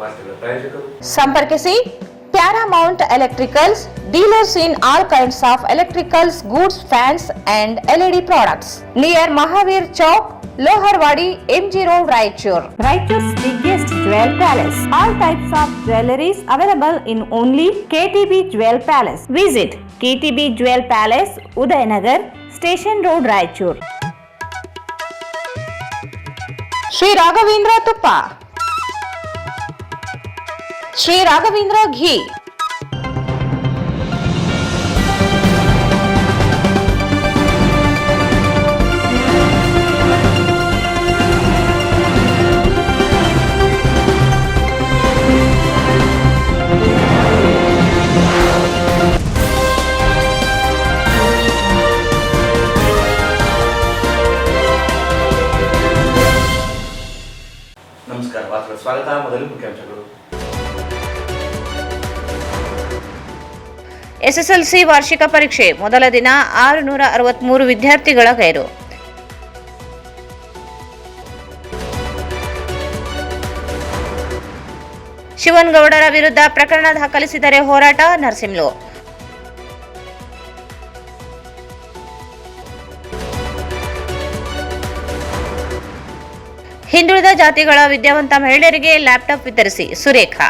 ವಾರ್ತೆಗಳ ಪ್ರಾಯೋಜಕರು ಸಂಪರ್ಕಿಸಿ Paramount Electricals, dealers in all kinds of electricals, goods, fans and LED products. Near Mahavir Chowk, Loharwadi, MG Road, Raichur. Raichur's biggest jewel palace. All types of jewelries available in only KTB Jewel Palace. Visit KTB Jewel Palace, Udayanagar, Station Road, Raichur. Sri Raghavendra Tuppa, Sri Raghavendra Ghee, ನಮಸ್ಕಾರ. ವಾರ್ತೆಗಳ ಸ್ವಾಗತ. ಮೊದಲು ಮುಖ್ಯಾಂಶಗಳು. SSLC ವಾರ್ಷಿಕ ಪರೀಕ್ಷೆ ಮೊದಲ ದಿನ 663 ವಿದ್ಯಾರ್ಥಿಗಳ ಗೈರು. ಶಿವನಗೌಡರ ವಿರುದ್ಧ ಪ್ರಕರಣ ದಾಖಲಿಸಿದರೆ ಹೋರಾಟ, ನರಸಿಂಹಲು. ಹಿಂದುಳಿದ ಜಾತಿಗಳ ವಿದ್ಯಾವಂತ ಮಹಿಳೆಯರಿಗೆ ಲ್ಯಾಪ್ಟಾಪ್ ವಿತರಿಸಿ, ಸುರೇಖಾ.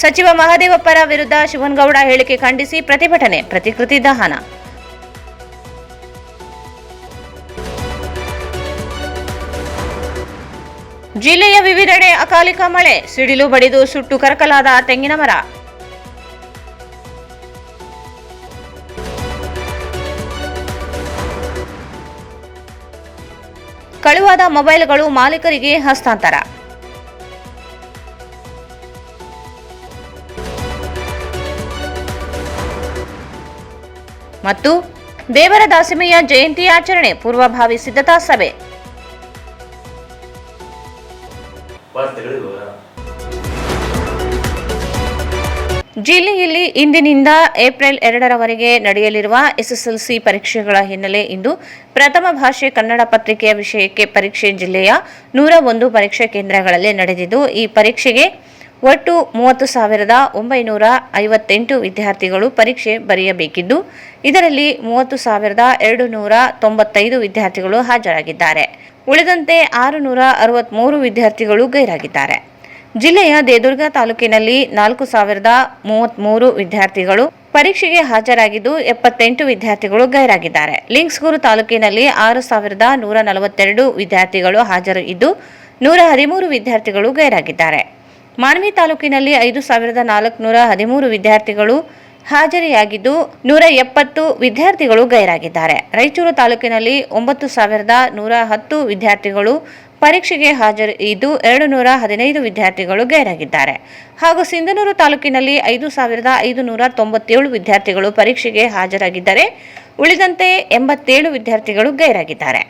ಸಚಿವ ಮಹದೇವಪ್ಪರ ವಿರುದ್ಧ ಶಿವನಗೌಡ ಹೇಳಿಕೆ ಖಂಡಿಸಿ ಪ್ರತಿಭಟನೆ, ಪ್ರತಿಕೃತಿ ದಹನ. ಜಿಲ್ಲೆಯ ವಿವಿಧೆಡೆ ಅಕಾಲಿಕ ಮಳೆ, ಸಿಡಿಲು ಬಡಿದು ಸುಟ್ಟು ಕರಕಲಾದ ತೆಂಗಿನ ಮರ. ಕಳುವಾದ ಮೊಬೈಲ್ಗಳು ಮಾಲೀಕರಿಗೆ ಹಸ್ತಾಂತರ. ಮತ್ತು ದೇವರ ದಾಸಿಮಯ್ಯ ಜಯಂತಿ ಆಚರಣೆ ಪೂರ್ವಭಾವಿ ಸಿದ್ಧತಾ ಸಭೆ. ಜಿಲ್ಲೆಯಲ್ಲಿ ಇಂದಿನಿಂದ ಏಪ್ರಿಲ್ 2ರವರೆಗೆ ನಡೆಯಲಿರುವ ಎಸ್ಎಸ್ಎಲ್ಸಿ ಪರೀಕ್ಷೆಗಳ ಹಿನ್ನೆಲೆ ಇಂದು ಪ್ರಥಮ ಭಾಷೆ ಕನ್ನಡ ಪತ್ರಿಕೆಯ ವಿಷಯಕ್ಕೆ ಪರೀಕ್ಷೆ ಜಿಲ್ಲೆಯ 101 ಪರೀಕ್ಷಾ ಕೇಂದ್ರಗಳಲ್ಲಿ ನಡೆದಿದ್ದು, ಈ ಪರೀಕ್ಷೆಗೆ ಒಟ್ಟು 30,958 ವಿದ್ಯಾರ್ಥಿಗಳು ಪರೀಕ್ಷೆ ಬರೆಯಬೇಕಿದ್ದು, ಇದರಲ್ಲಿ 30,295 ವಿದ್ಯಾರ್ಥಿಗಳು ಹಾಜರಾಗಿದ್ದಾರೆ. ಉಳಿದಂತೆ 663 ವಿದ್ಯಾರ್ಥಿಗಳು ಗೈರಾಗಿದ್ದಾರೆ. ಜಿಲ್ಲೆಯ ದೇದುರ್ಗ ತಾಲೂಕಿನಲ್ಲಿ 4,033 ವಿದ್ಯಾರ್ಥಿಗಳು ಪರೀಕ್ಷೆಗೆ ಹಾಜರಾಗಿದ್ದು, 78 ವಿದ್ಯಾರ್ಥಿಗಳು ಗೈರಾಗಿದ್ದಾರೆ. ಲಿಂಗ್ಸ್ಗೂರು ತಾಲೂಕಿನಲ್ಲಿ 6,142 ವಿದ್ಯಾರ್ಥಿಗಳು ಹಾಜರು ಇದ್ದು, 113 ವಿದ್ಯಾರ್ಥಿಗಳು ಗೈರಾಗಿದ್ದಾರೆ. ಮಾನ್ವಿ ತಾಲೂಕಿನಲ್ಲಿ 5,413 ವಿದ್ಯಾರ್ಥಿಗಳು ಹಾಜರಿಯಾಗಿದ್ದು, 170 ವಿದ್ಯಾರ್ಥಿಗಳು ಗೈರಾಗಿದ್ದಾರೆ. ರಾಯಚೂರು ತಾಲೂಕಿನಲ್ಲಿ 9,110 ವಿದ್ಯಾರ್ಥಿಗಳು ಪರೀಕ್ಷೆಗೆ ಹಾಜರು ಇದ್ದು, 215 ವಿದ್ಯಾರ್ಥಿಗಳು ಗೈರಾಗಿದ್ದಾರೆ. ಹಾಗೂ ಸಿಂಧನೂರು ತಾಲೂಕಿನಲ್ಲಿ 5,597 ವಿದ್ಯಾರ್ಥಿಗಳು ಪರೀಕ್ಷೆಗೆ ಹಾಜರಾಗಿದ್ದರೆ, ಉಳಿದಂತೆ 87 ವಿದ್ಯಾರ್ಥಿಗಳು ಗೈರಾಗಿದ್ದಾರೆ.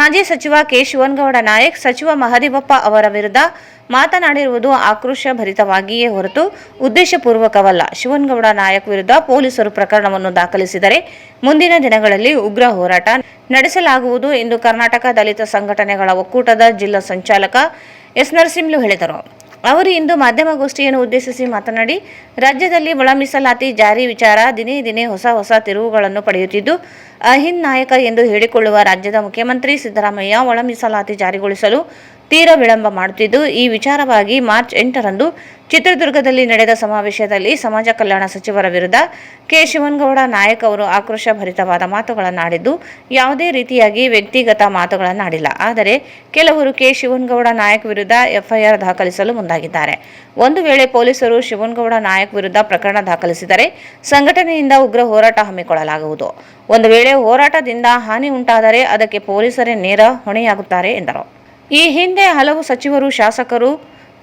ಮಾಜಿ ಸಚಿವ ಕೆ ಶಿವನಗೌಡ ನಾಯಕ್ ಸಚಿವ ಮಹದೇವಪ್ಪ ಅವರ ವಿರುದ್ಧ ಮಾತನಾಡಿರುವುದು ಆಕ್ರೋಶ ಭರಿತವಾಗಿಯೇ ಹೊರತು ಉದ್ದೇಶಪೂರ್ವಕವಲ್ಲ. ಶಿವನಗೌಡ ನಾಯಕ್ ವಿರುದ್ಧ ಪೊಲೀಸರು ಪ್ರಕರಣವನ್ನು ದಾಖಲಿಸಿದರೆ ಮುಂದಿನ ದಿನಗಳಲ್ಲಿ ಉಗ್ರ ಹೋರಾಟ ನಡೆಸಲಾಗುವುದು ಎಂದು ಕರ್ನಾಟಕ ದಲಿತ ಸಂಘಟನೆಗಳ ಒಕ್ಕೂಟದ ಜಿಲ್ಲಾ ಸಂಚಾಲಕ ಎಸ್ ನರಸಿಂಹಲು ಹೇಳಿದರು. ಅವರು ಇಂದು ಮಾಧ್ಯಮಗೋಷ್ಠಿಯನ್ನು ಉದ್ದೇಶಿಸಿ ಮಾತನಾಡಿ, ರಾಜ್ಯದಲ್ಲಿ ಒಳ ಮೀಸಲಾತಿ ಜಾರಿ ವಿಚಾರ ದಿನೇ ದಿನೇ ಹೊಸ ತಿರುವುಗಳನ್ನು ಪಡೆಯುತ್ತಿದ್ದು, ಅಹಿಂದ್ ನಾಯಕ ಎಂದು ಹೇಳಿಕೊಳ್ಳುವ ರಾಜ್ಯದ ಮುಖ್ಯಮಂತ್ರಿ ಸಿದ್ದರಾಮಯ್ಯ ಒಳ ಮೀಸಲಾತಿ ಜಾರಿಗೊಳಿಸಲು ತೀರ ವಿಳಂಬ ಮಾಡುತ್ತಿದ್ದು, ಈ ವಿಚಾರವಾಗಿ ಮಾರ್ಚ್ 8ರಂದು ಚಿತ್ರದುರ್ಗದಲ್ಲಿ ನಡೆದ ಸಮಾವೇಶದಲ್ಲಿ ಸಮಾಜ ಕಲ್ಯಾಣ ಸಚಿವರ ವಿರುದ್ಧ ಕೆ ಶಿವನಗೌಡ ನಾಯಕ್ ಅವರು ಆಕ್ರೋಶ ಭರಿತವಾದ ಮಾತುಗಳನ್ನಾಡಿದ್ದು, ಯಾವುದೇ ರೀತಿಯಾಗಿ ವ್ಯಕ್ತಿಗತ ಮಾತುಗಳನ್ನಾಡಿಲ್ಲ. ಆದರೆ ಕೆಲವರು ಕೆ ಶಿವನಗೌಡ ನಾಯಕ್ ವಿರುದ್ಧ ಎಫ್ಐಆರ್ ದಾಖಲಿಸಲು ಮುಂದಾಗಿದ್ದಾರೆ. ಒಂದು ವೇಳೆ ಪೊಲೀಸರು ಶಿವನಗೌಡ ನಾಯಕ್ ವಿರುದ್ಧ ಪ್ರಕರಣ ದಾಖಲಿಸಿದರೆ ಸಂಘಟನೆಯಿಂದ ಉಗ್ರ ಹೋರಾಟ ಹಮ್ಮಿಕೊಳ್ಳಲಾಗುವುದು. ಒಂದು ವೇಳೆ ಹೋರಾಟದಿಂದ ಹಾನಿ ಉಂಟಾದರೆ ಅದಕ್ಕೆ ಪೊಲೀಸರೇ ನೇರ ಹೊಣೆಯಾಗುತ್ತಾರೆ ಎಂದರು. ಈ ಹಿಂದೆ ಹಲವು ಸಚಿವರು, ಶಾಸಕರು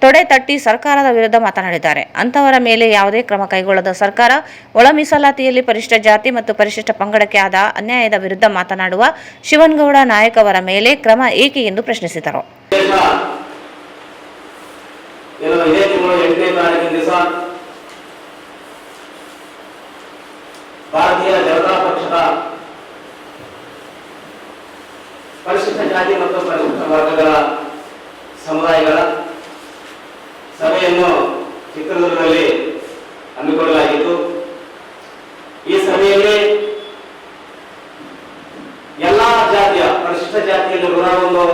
ತೊಡೆ ತಟ್ಟಿ ಸರ್ಕಾರದ ವಿರುದ್ಧ ಮಾತನಾಡಿದ್ದಾರೆ. ಅಂತವರ ಮೇಲೆ ಯಾವುದೇ ಕ್ರಮ ಕೈಗೊಳ್ಳದ ಸರ್ಕಾರ ಒಳ ಮೀಸಲಾತಿಯಲ್ಲಿ ಪರಿಶಿಷ್ಟ ಜಾತಿ ಮತ್ತು ಪರಿಶಿಷ್ಟ ಪಂಗಡಕ್ಕೆ ಆದ ಅನ್ಯಾಯದ ವಿರುದ್ಧ ಮಾತನಾಡುವ ಶಿವನಗೌಡ ನಾಯಕ್ ಅವರ ಮೇಲೆ ಕ್ರಮ ಏಕೆ ಎಂದು ಪ್ರಶ್ನಿಸಿದರು. ಭಾರತೀಯ ಜನತಾ ಪಕ್ಷದ ಪರಿಶಿಷ್ಟ ಜಾತಿ ಮತ್ತು ಪರಿಶಿಷ್ಟ ವರ್ಗಗಳ ಸಮುದಾಯಗಳ ಸಭೆಯನ್ನು ಚಿತ್ರದುರ್ಗದಲ್ಲಿ ಹಮ್ಮಿಕೊಳ್ಳಲಾಗಿತ್ತು. ಈ ಸಭೆಯಲ್ಲಿ ಎಲ್ಲಾ ಜಾತಿಯ ಪರಿಶಿಷ್ಟ ಜಾತಿಯಲ್ಲಿ 101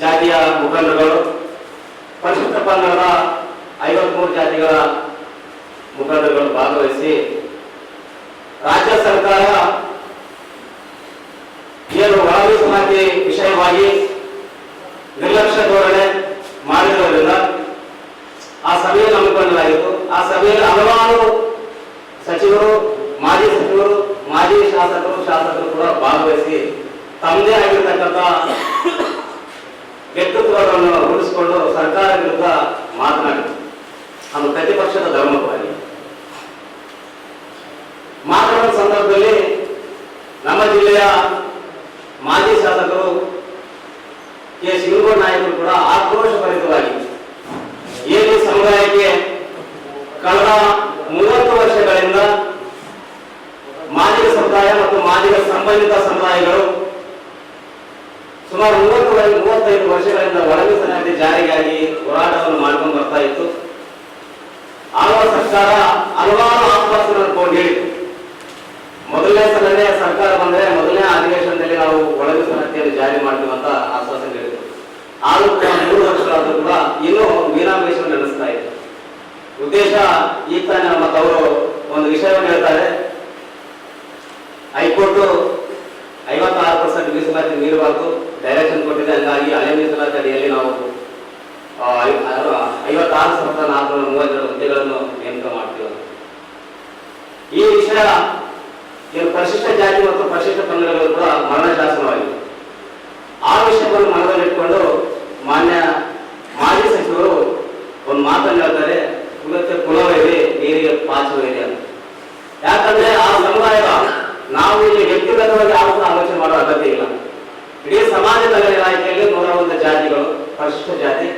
ಜಾತಿಯ ಮುಖಂಡರುಗಳು, ಪರಿಶಿಷ್ಟ ಪಂಗಡದ 53 ಜಾತಿಗಳ ಮುಖಂಡರುಗಳು ಭಾಗವಹಿಸಿ ರಾಜ್ಯ ಸರ್ಕಾರ ಏನು ಒಳ ಮೀಸಲಾತಿ ವಿಷಯವಾಗಿ ನಿರ್ಲಕ್ಷ್ಯ ಧೋರಣೆ ಮಾಡಿರುವುದರಿಂದ ಆ ಸಭೆಯನ್ನು ಹಮ್ಮಿಕೊಳ್ಳಲಾಗಿತ್ತು. ಆ ಸಭೆಯಲ್ಲಿ ಹಲವಾರು ಸಚಿವರು, ಮಾಜಿ ಶಾಸಕರು ಕೂಡ ಭಾಗವಹಿಸಿ ತಮ್ಮದೇ ಆಗಿರ್ತಕ್ಕಂಥ ವ್ಯಕ್ತಿತ್ವವನ್ನು ರೂಢಿಸಿಕೊಂಡು ಸರ್ಕಾರ ವಿರುದ್ಧ ಮಾತನಾಡಿದರು. ಅದು ಪ್ರತಿಪಕ್ಷದ ಧರ್ಮವಾಗಿ ಮಾತನಾಡುವ ಸಂದರ್ಭದಲ್ಲಿ ನಮ್ಮ ಜಿಲ್ಲೆಯ ಮಾಜಿ ಶಾಸಕರು ಕೆ ಶಿವನಗೌಡ ನಾಯಕರು ಕೂಡ ಆಕ್ರೋಶಭರಿತವಾಗಿ ಏನು ಸಮುದಾಯಕ್ಕೆ ಕಳೆದ 30 ವರ್ಷಗಳಿಂದ ಮಾದಿಗ ಸಮುದಾಯ ಮತ್ತು ಮಾದಿಗ ಸಂಬಂಧಿತ ಸಮುದಾಯಗಳು ಸುಮಾರು 35 ವರ್ಷಗಳಿಂದ ಒಳ ಮೀಸಲಾತಿ ಜಾರಿಗಾಗಿ ಹೋರಾಟವನ್ನು ಮಾಡ್ಕೊಂಡು ಬರ್ತಾ ಇತ್ತು. ಆಳುವ ಸರ್ಕಾರ ಹಲವಾರು ಆಶ್ವಾಸನೆಗಳನ್ನು ಹೇಳಿತು. ಮೊದಲನೇ ಸಲನೇ ಸರ್ಕಾರ ಬಂದ್ರೆ ಮೊದಲನೇ ಅಧಿವೇಶನದಲ್ಲಿ ನಾವು ಒಳ ಮೀಸಲಾತಿಯನ್ನು ಜಾರಿ ಮಾಡ್ತೀವಿ ಅಂತ ಆಶ್ವಾಸನೆ ಹೇಳಿದ್ರು. ಆದರೂ ಕೂಡ 3 ವರ್ಷಗಳಾದ್ರೂ ಕೂಡ ಇನ್ನೂ ಮೀನಾಮೇಷವನ್ನು ನಡೆಸ್ತಾ ಇತ್ತು. ಉದ್ದೇಶ ಈಗ ತಾನೇ ಮತ್ತು ಅವರು ಒಂದು ವಿಷಯವನ್ನು ಹೇಳ್ತಾರೆ, ಹೈಕೋರ್ಟ್ 56% ಮೀಸಲಾತಿ ಮೀರಬಾರ್ದು ಡೈರೆಕ್ಷನ್ ಕೊಟ್ಟಿದೆ. ಹಂಗಾಗಿ ಹಳೆ ಮೀಸಲಾತಿ ಅಡಿಯಲ್ಲಿ ನಾವು 56,432 ಹುದ್ದೆಗಳನ್ನು ನೇಮಕ ಮಾಡ್ತೀವಿ. ಈ ವಿಷಯ ಪರಿಶಿಷ್ಟ ಜಾತಿ ಮತ್ತು ಪರಿಶಿಷ್ಟ ಪಂಗಡಗಳು ಕೂಡ ಮರಣ ಶಾಸನವಾಗಿದೆ. ಆ ವಿಷಯವನ್ನು ಮನದಲ್ಲಿಟ್ಟುಕೊಂಡು ಮಾನ್ಯ ಮಾಜಿ ಸಚಿವರು ಒಂದು ಮಾತನ್ನು ಹೇಳ್ತಾರೆ, ಕುಲಕ್ಕೆ ಕುಲವೇರಿ, ನೀರಿಗೆ ಪಾಚವೇರಿ ಅಂತ. ಯಾಕಂದ್ರೆ ಆ ಸಮುದಾಯದ ನಾವು ಇಲ್ಲಿ ವ್ಯಕ್ತಿಗತವಾಗಿ ಯಾವುದು ಆಲೋಚನೆ ಮಾಡುವ ಅಗತ್ಯ ಇಲ್ಲ. ಇಡೀ ಸಮಾಜ ಕಲ್ಯಾಣ ಇಲಾಖೆಯಲ್ಲಿ 101 ಜಾತಿಗಳು, ಪರಿಶಿಷ್ಟ ಜಾತಿ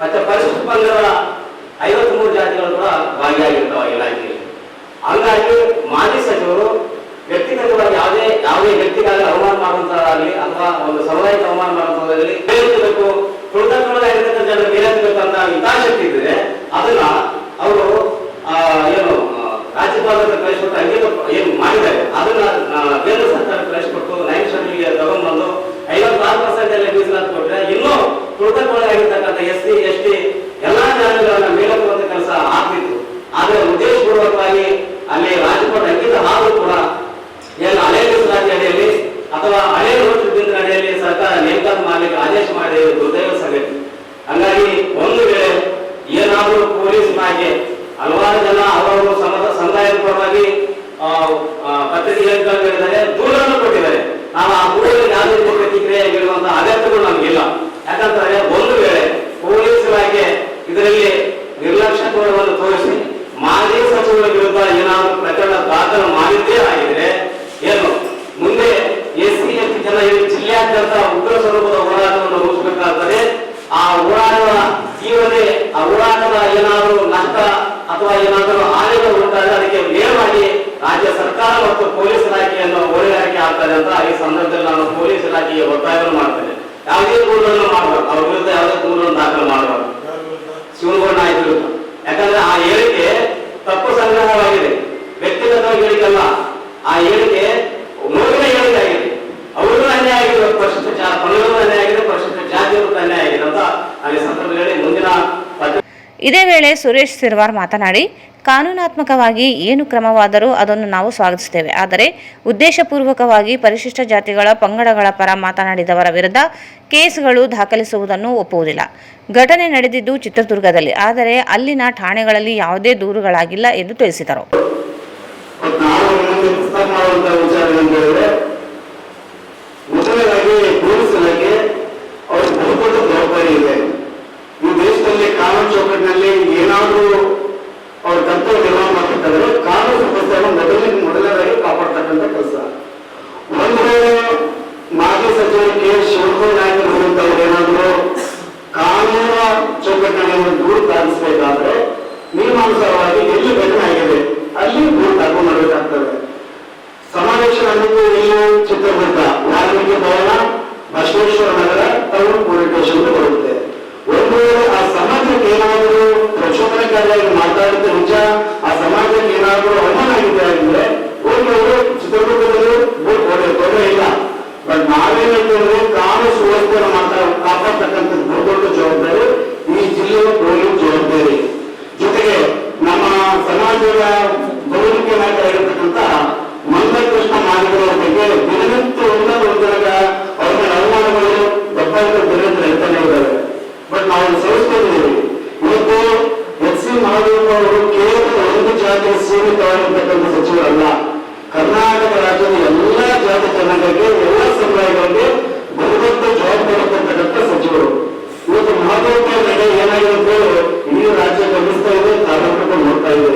ಮತ್ತೆ ಪರಿಶಿಷ್ಟ ಪಂಗಡಗಳ 53 ಜಾತಿಗಳು ಕೂಡ ಭಾಗಿಯಾಗಿರ್ತಾವೆ ಇಲಾಖೆಯಲ್ಲಿ. ಹಾಗಾಗಿ ಮಾಜಿ ಸಚಿವರು ವ್ಯಕ್ತಿಗತವಾಗಿ ಯಾವುದೇ ವ್ಯಕ್ತಿಗಾಗಿ ಅವಮಾನ ಮಾಡುವಂತಾಗಲಿ ಅಥವಾ ಒಂದು ಸಮುದಾಯಕ್ಕೆ ಅವಮಾನ ಮಾಡುವಂತಾಗಲಿ ಬೇರೆಬೇಕು, ತುಳಿತಕ್ಕೊಳಗಾಗಿರ್ತಕ್ಕಂಥ ಜನರು ಬೇರೆಬೇಕು ಅಂತ ಹಿತಾಸಕ್ತಿ ಇದ್ರೆ ಅದನ್ನ ಅವರು ಏನು ರಾಜ್ಯಪಾಲರಿಗೆ ಕಳಿಸ್ಕೊಟ್ಟು ಅಂಗೀಕ ಏನು ಮಾಡಿದ್ದಾರೆ ಅದನ್ನ ಕೇಂದ್ರ ಸರ್ಕಾರಕ್ಕೆ ಕಳಿಸ್ಕೊಟ್ಟು 9th ಶೆಡ್ಯೂಲ್ಗೆ ತಗೊಂಡ್ಬಂದು 56% ಮೀಸಲಾತಿ ಕೊಟ್ಟರೆ ಇನ್ನೂ ತುಳಿತಕ್ಕೊಳಗಾಗಿರ್ತಕ್ಕಂಥ SC ST ಎಲ್ಲಾ ಜಾತಿಗಳನ್ನ ಮೇಲೆತ್ತುವಂತ ಕೆಲಸ ಆಗ್ತಿತ್ತು. ಆದ್ರೆ ಉದ್ದೇಶಪೂರ್ವಕವಾಗಿ ಅಲ್ಲಿ ರಾಜ್ಯಪಾಲ ಅಂಕಿತ ಆದರೂ ಕೂಡ ಏನು ಹಳೆ ಮೀಸಲಾತಿ ಅಡಿಯಲ್ಲಿ ಅಥವಾ ಹಳೆ ನೋಟಿಸ್ ಅಡಿಯಲ್ಲಿ ಸರ್ಕಾರ ನೇಮಕಾತಿ ಮಾಡಲಿಕ್ಕೆ ಆದೇಶ ಮಾಡಿ ದುರ್ದೈವ ಸಂಗತಿ. ಹಂಗಾಗಿ ಒಂದು ವೇಳೆ ಏನಾದರೂ ಪೊಲೀಸ್ ವೇಳೆ ಸುರೇಶ್ ಸಿರ್ವಾರ್ ಮಾತನಾಡಿ, ಕಾನೂನಾತ್ಮಕವಾಗಿ ಏನು ಕ್ರಮವಾದರೂ ಅದನ್ನು ನಾವು ಸ್ವಾಗತಿಸುತ್ತೇವೆ. ಆದರೆ ಉದ್ದೇಶಪೂರ್ವಕವಾಗಿ ಪರಿಶಿಷ್ಟ ಜಾತಿಗಳ ಪಂಗಡಗಳ ಪರ ಮಾತನಾಡಿದವರ ವಿರುದ್ಧ ಕೇಸ್ಗಳು ದಾಖಲಿಸುವುದನ್ನು ಒಪ್ಪುವುದಿಲ್ಲ. ಘಟನೆ ನಡೆದಿದ್ದು ಚಿತ್ರದುರ್ಗದಲ್ಲಿ, ಆದರೆ ಅಲ್ಲಿನ ಠಾಣೆಗಳಲ್ಲಿ ಯಾವುದೇ ದೂರುಗಳಾಗಿಲ್ಲ ಎಂದು ತಿಳಿಸಿದರು. ಮೊದಲನೇದಾಗಿ ಪೊಲೀಸ್ ಇಲಾಖೆ ಅವ್ರ ಬಹುದೊಡ್ಡ ಜವಾಬ್ದಾರಿ ಇದೆ. ಈ ದೇಶದಲ್ಲಿ ಕಾನೂನು ಚೌಕಟ್ಟಿನಲ್ಲಿ ಏನಾದರೂ ಅವ್ರ ಕರ್ತವ್ಯ ನಿರ್ವಹಣೆ ಮಾಡ್ತಿದ್ದಾರೆ, ಕಾನೂನು ವ್ಯವಸ್ಥೆಯನ್ನು ಮೊದಲನೇದಾಗಿ ಕಾಪಾಡ್ತಕ್ಕಂಥ ಕೆಲಸ. ಒಂದು ವೇಳೆ ಮಾಜಿ ಸಚಿವರು ಕೆ ಶಿವಕುಮಾರ್ ನಾಯಕರು ಹೋಗುತ್ತವ್ರು ಏನಾದರೂ ಕಾನೂನು ಚೌಕಟ್ಟಿನಲ್ಲಿ ದೂರು ದಾಖಲಿಸಬೇಕಾದ್ರೆ ನಿಯಮಾನುಸಾರವಾಗಿ ಎಲ್ಲಿ ಘಟನೆ ಆಗಿದೆ ಅಲ್ಲಿ ದೂರು ದಾಖಲು ಮಾಡಬೇಕಾಗ್ತದೆ. ಸಮಾವೇಶನ ಇಲ್ಲಿ ಚಿತ್ರದುರ್ಗ ವಾಲ್ಮೀಕಿ ಭವನ, Basaveshwara Nagar, town police station ಬರುತ್ತೆ. ಒಂದು ವೇಳೆ ಆ ಸಮಾಜಕ್ಕೆ ಏನಾದರೂ ಪ್ರಚೋದನಕಾರಿಯಾಗಿ ಮಾತಾಡುತ್ತೆ ನಿಜ, ಆ ಸಮಾಜಕ್ಕೆ ಏನಾದರೂ ಅವಮಾನ ಆಗಿದೆ ಆಗಿದ್ರೆ ಹೋಗಿ ಚಿತ್ರದುರ್ಗದಲ್ಲಿ ತೊಂದರೆ ಇಲ್ಲ. ಬಟ್ ನಾವೇನಂತಂದ್ರೆ ಕಾನೂನು ಸುವ್ಯವಸ್ಥೆಯನ್ನು ಕಾಪಾಡ್ತಕ್ಕಂಥ ಬಹುದೊಡ್ಡ ಜವಾಬ್ದಾರಿ ಈ ಜಿಲ್ಲೆಯ ಪೊಲೀಸ್ ಜವಾಬ್ದಾರಿ. ಜೊತೆಗೆ ನಮ್ಮ ಸಮಾಜದ ಬಹುಮುಖ್ಯ ನಾಯಕರಾಗಿರ್ತಕ್ಕಂಥ ಮಂದಕೃಷ್ಣ ಮಾದಿಗರ ಬಗ್ಗೆ ದಿನನಿತ್ಯ ಒಂದೊಂದು ಜನಗ ಅವ್ರ ಮೇಲೆ ಅವಮಾನಗಳು ದಬ್ಬಾಳಿಕೆ ದಿನನಿತ್ಯ ಹೇಳ್ತಾನೆ ಇದ್ದಾರೆ. ಬಟ್ ನಾವು ಸಹಿಸ್ಕೊಂಡಿದ್ದೀವಿ. ಇವತ್ತು ಎಚ್.ಸಿ. ಮಹದೇವಪ್ಪ ಅವರು ಕೇವಲ ಒಂದು ಜಾತಿಗೆ ಸೀಮಿತವಾಗಿರ್ತಕ್ಕಂಥ ಸಚಿವರಲ್ಲ, ಕರ್ನಾಟಕ ರಾಜ್ಯದ ಎಲ್ಲಾ ಜಾತಿ ಜನಾಂಗಕ್ಕೆ, ಎಲ್ಲ ಸಮುದಾಯಗಳಿಗೆ ಬಹುದೊಡ್ಡ ಜವಾಬ್ದಾರಿ ಕೊಡ್ತಕ್ಕಂಥ ಸಚಿವರು. ಇವತ್ತು ಮಹದೇವಪ್ಪ ನಡೆ ಏನಾಗಿರುತ್ತೆ ಇಡೀ ರಾಜ್ಯ ಗಮನಿಸ್ತಾ ಇದೆ, ತಾಲೂಕು ನೋಡ್ತಾ ಇದೆ.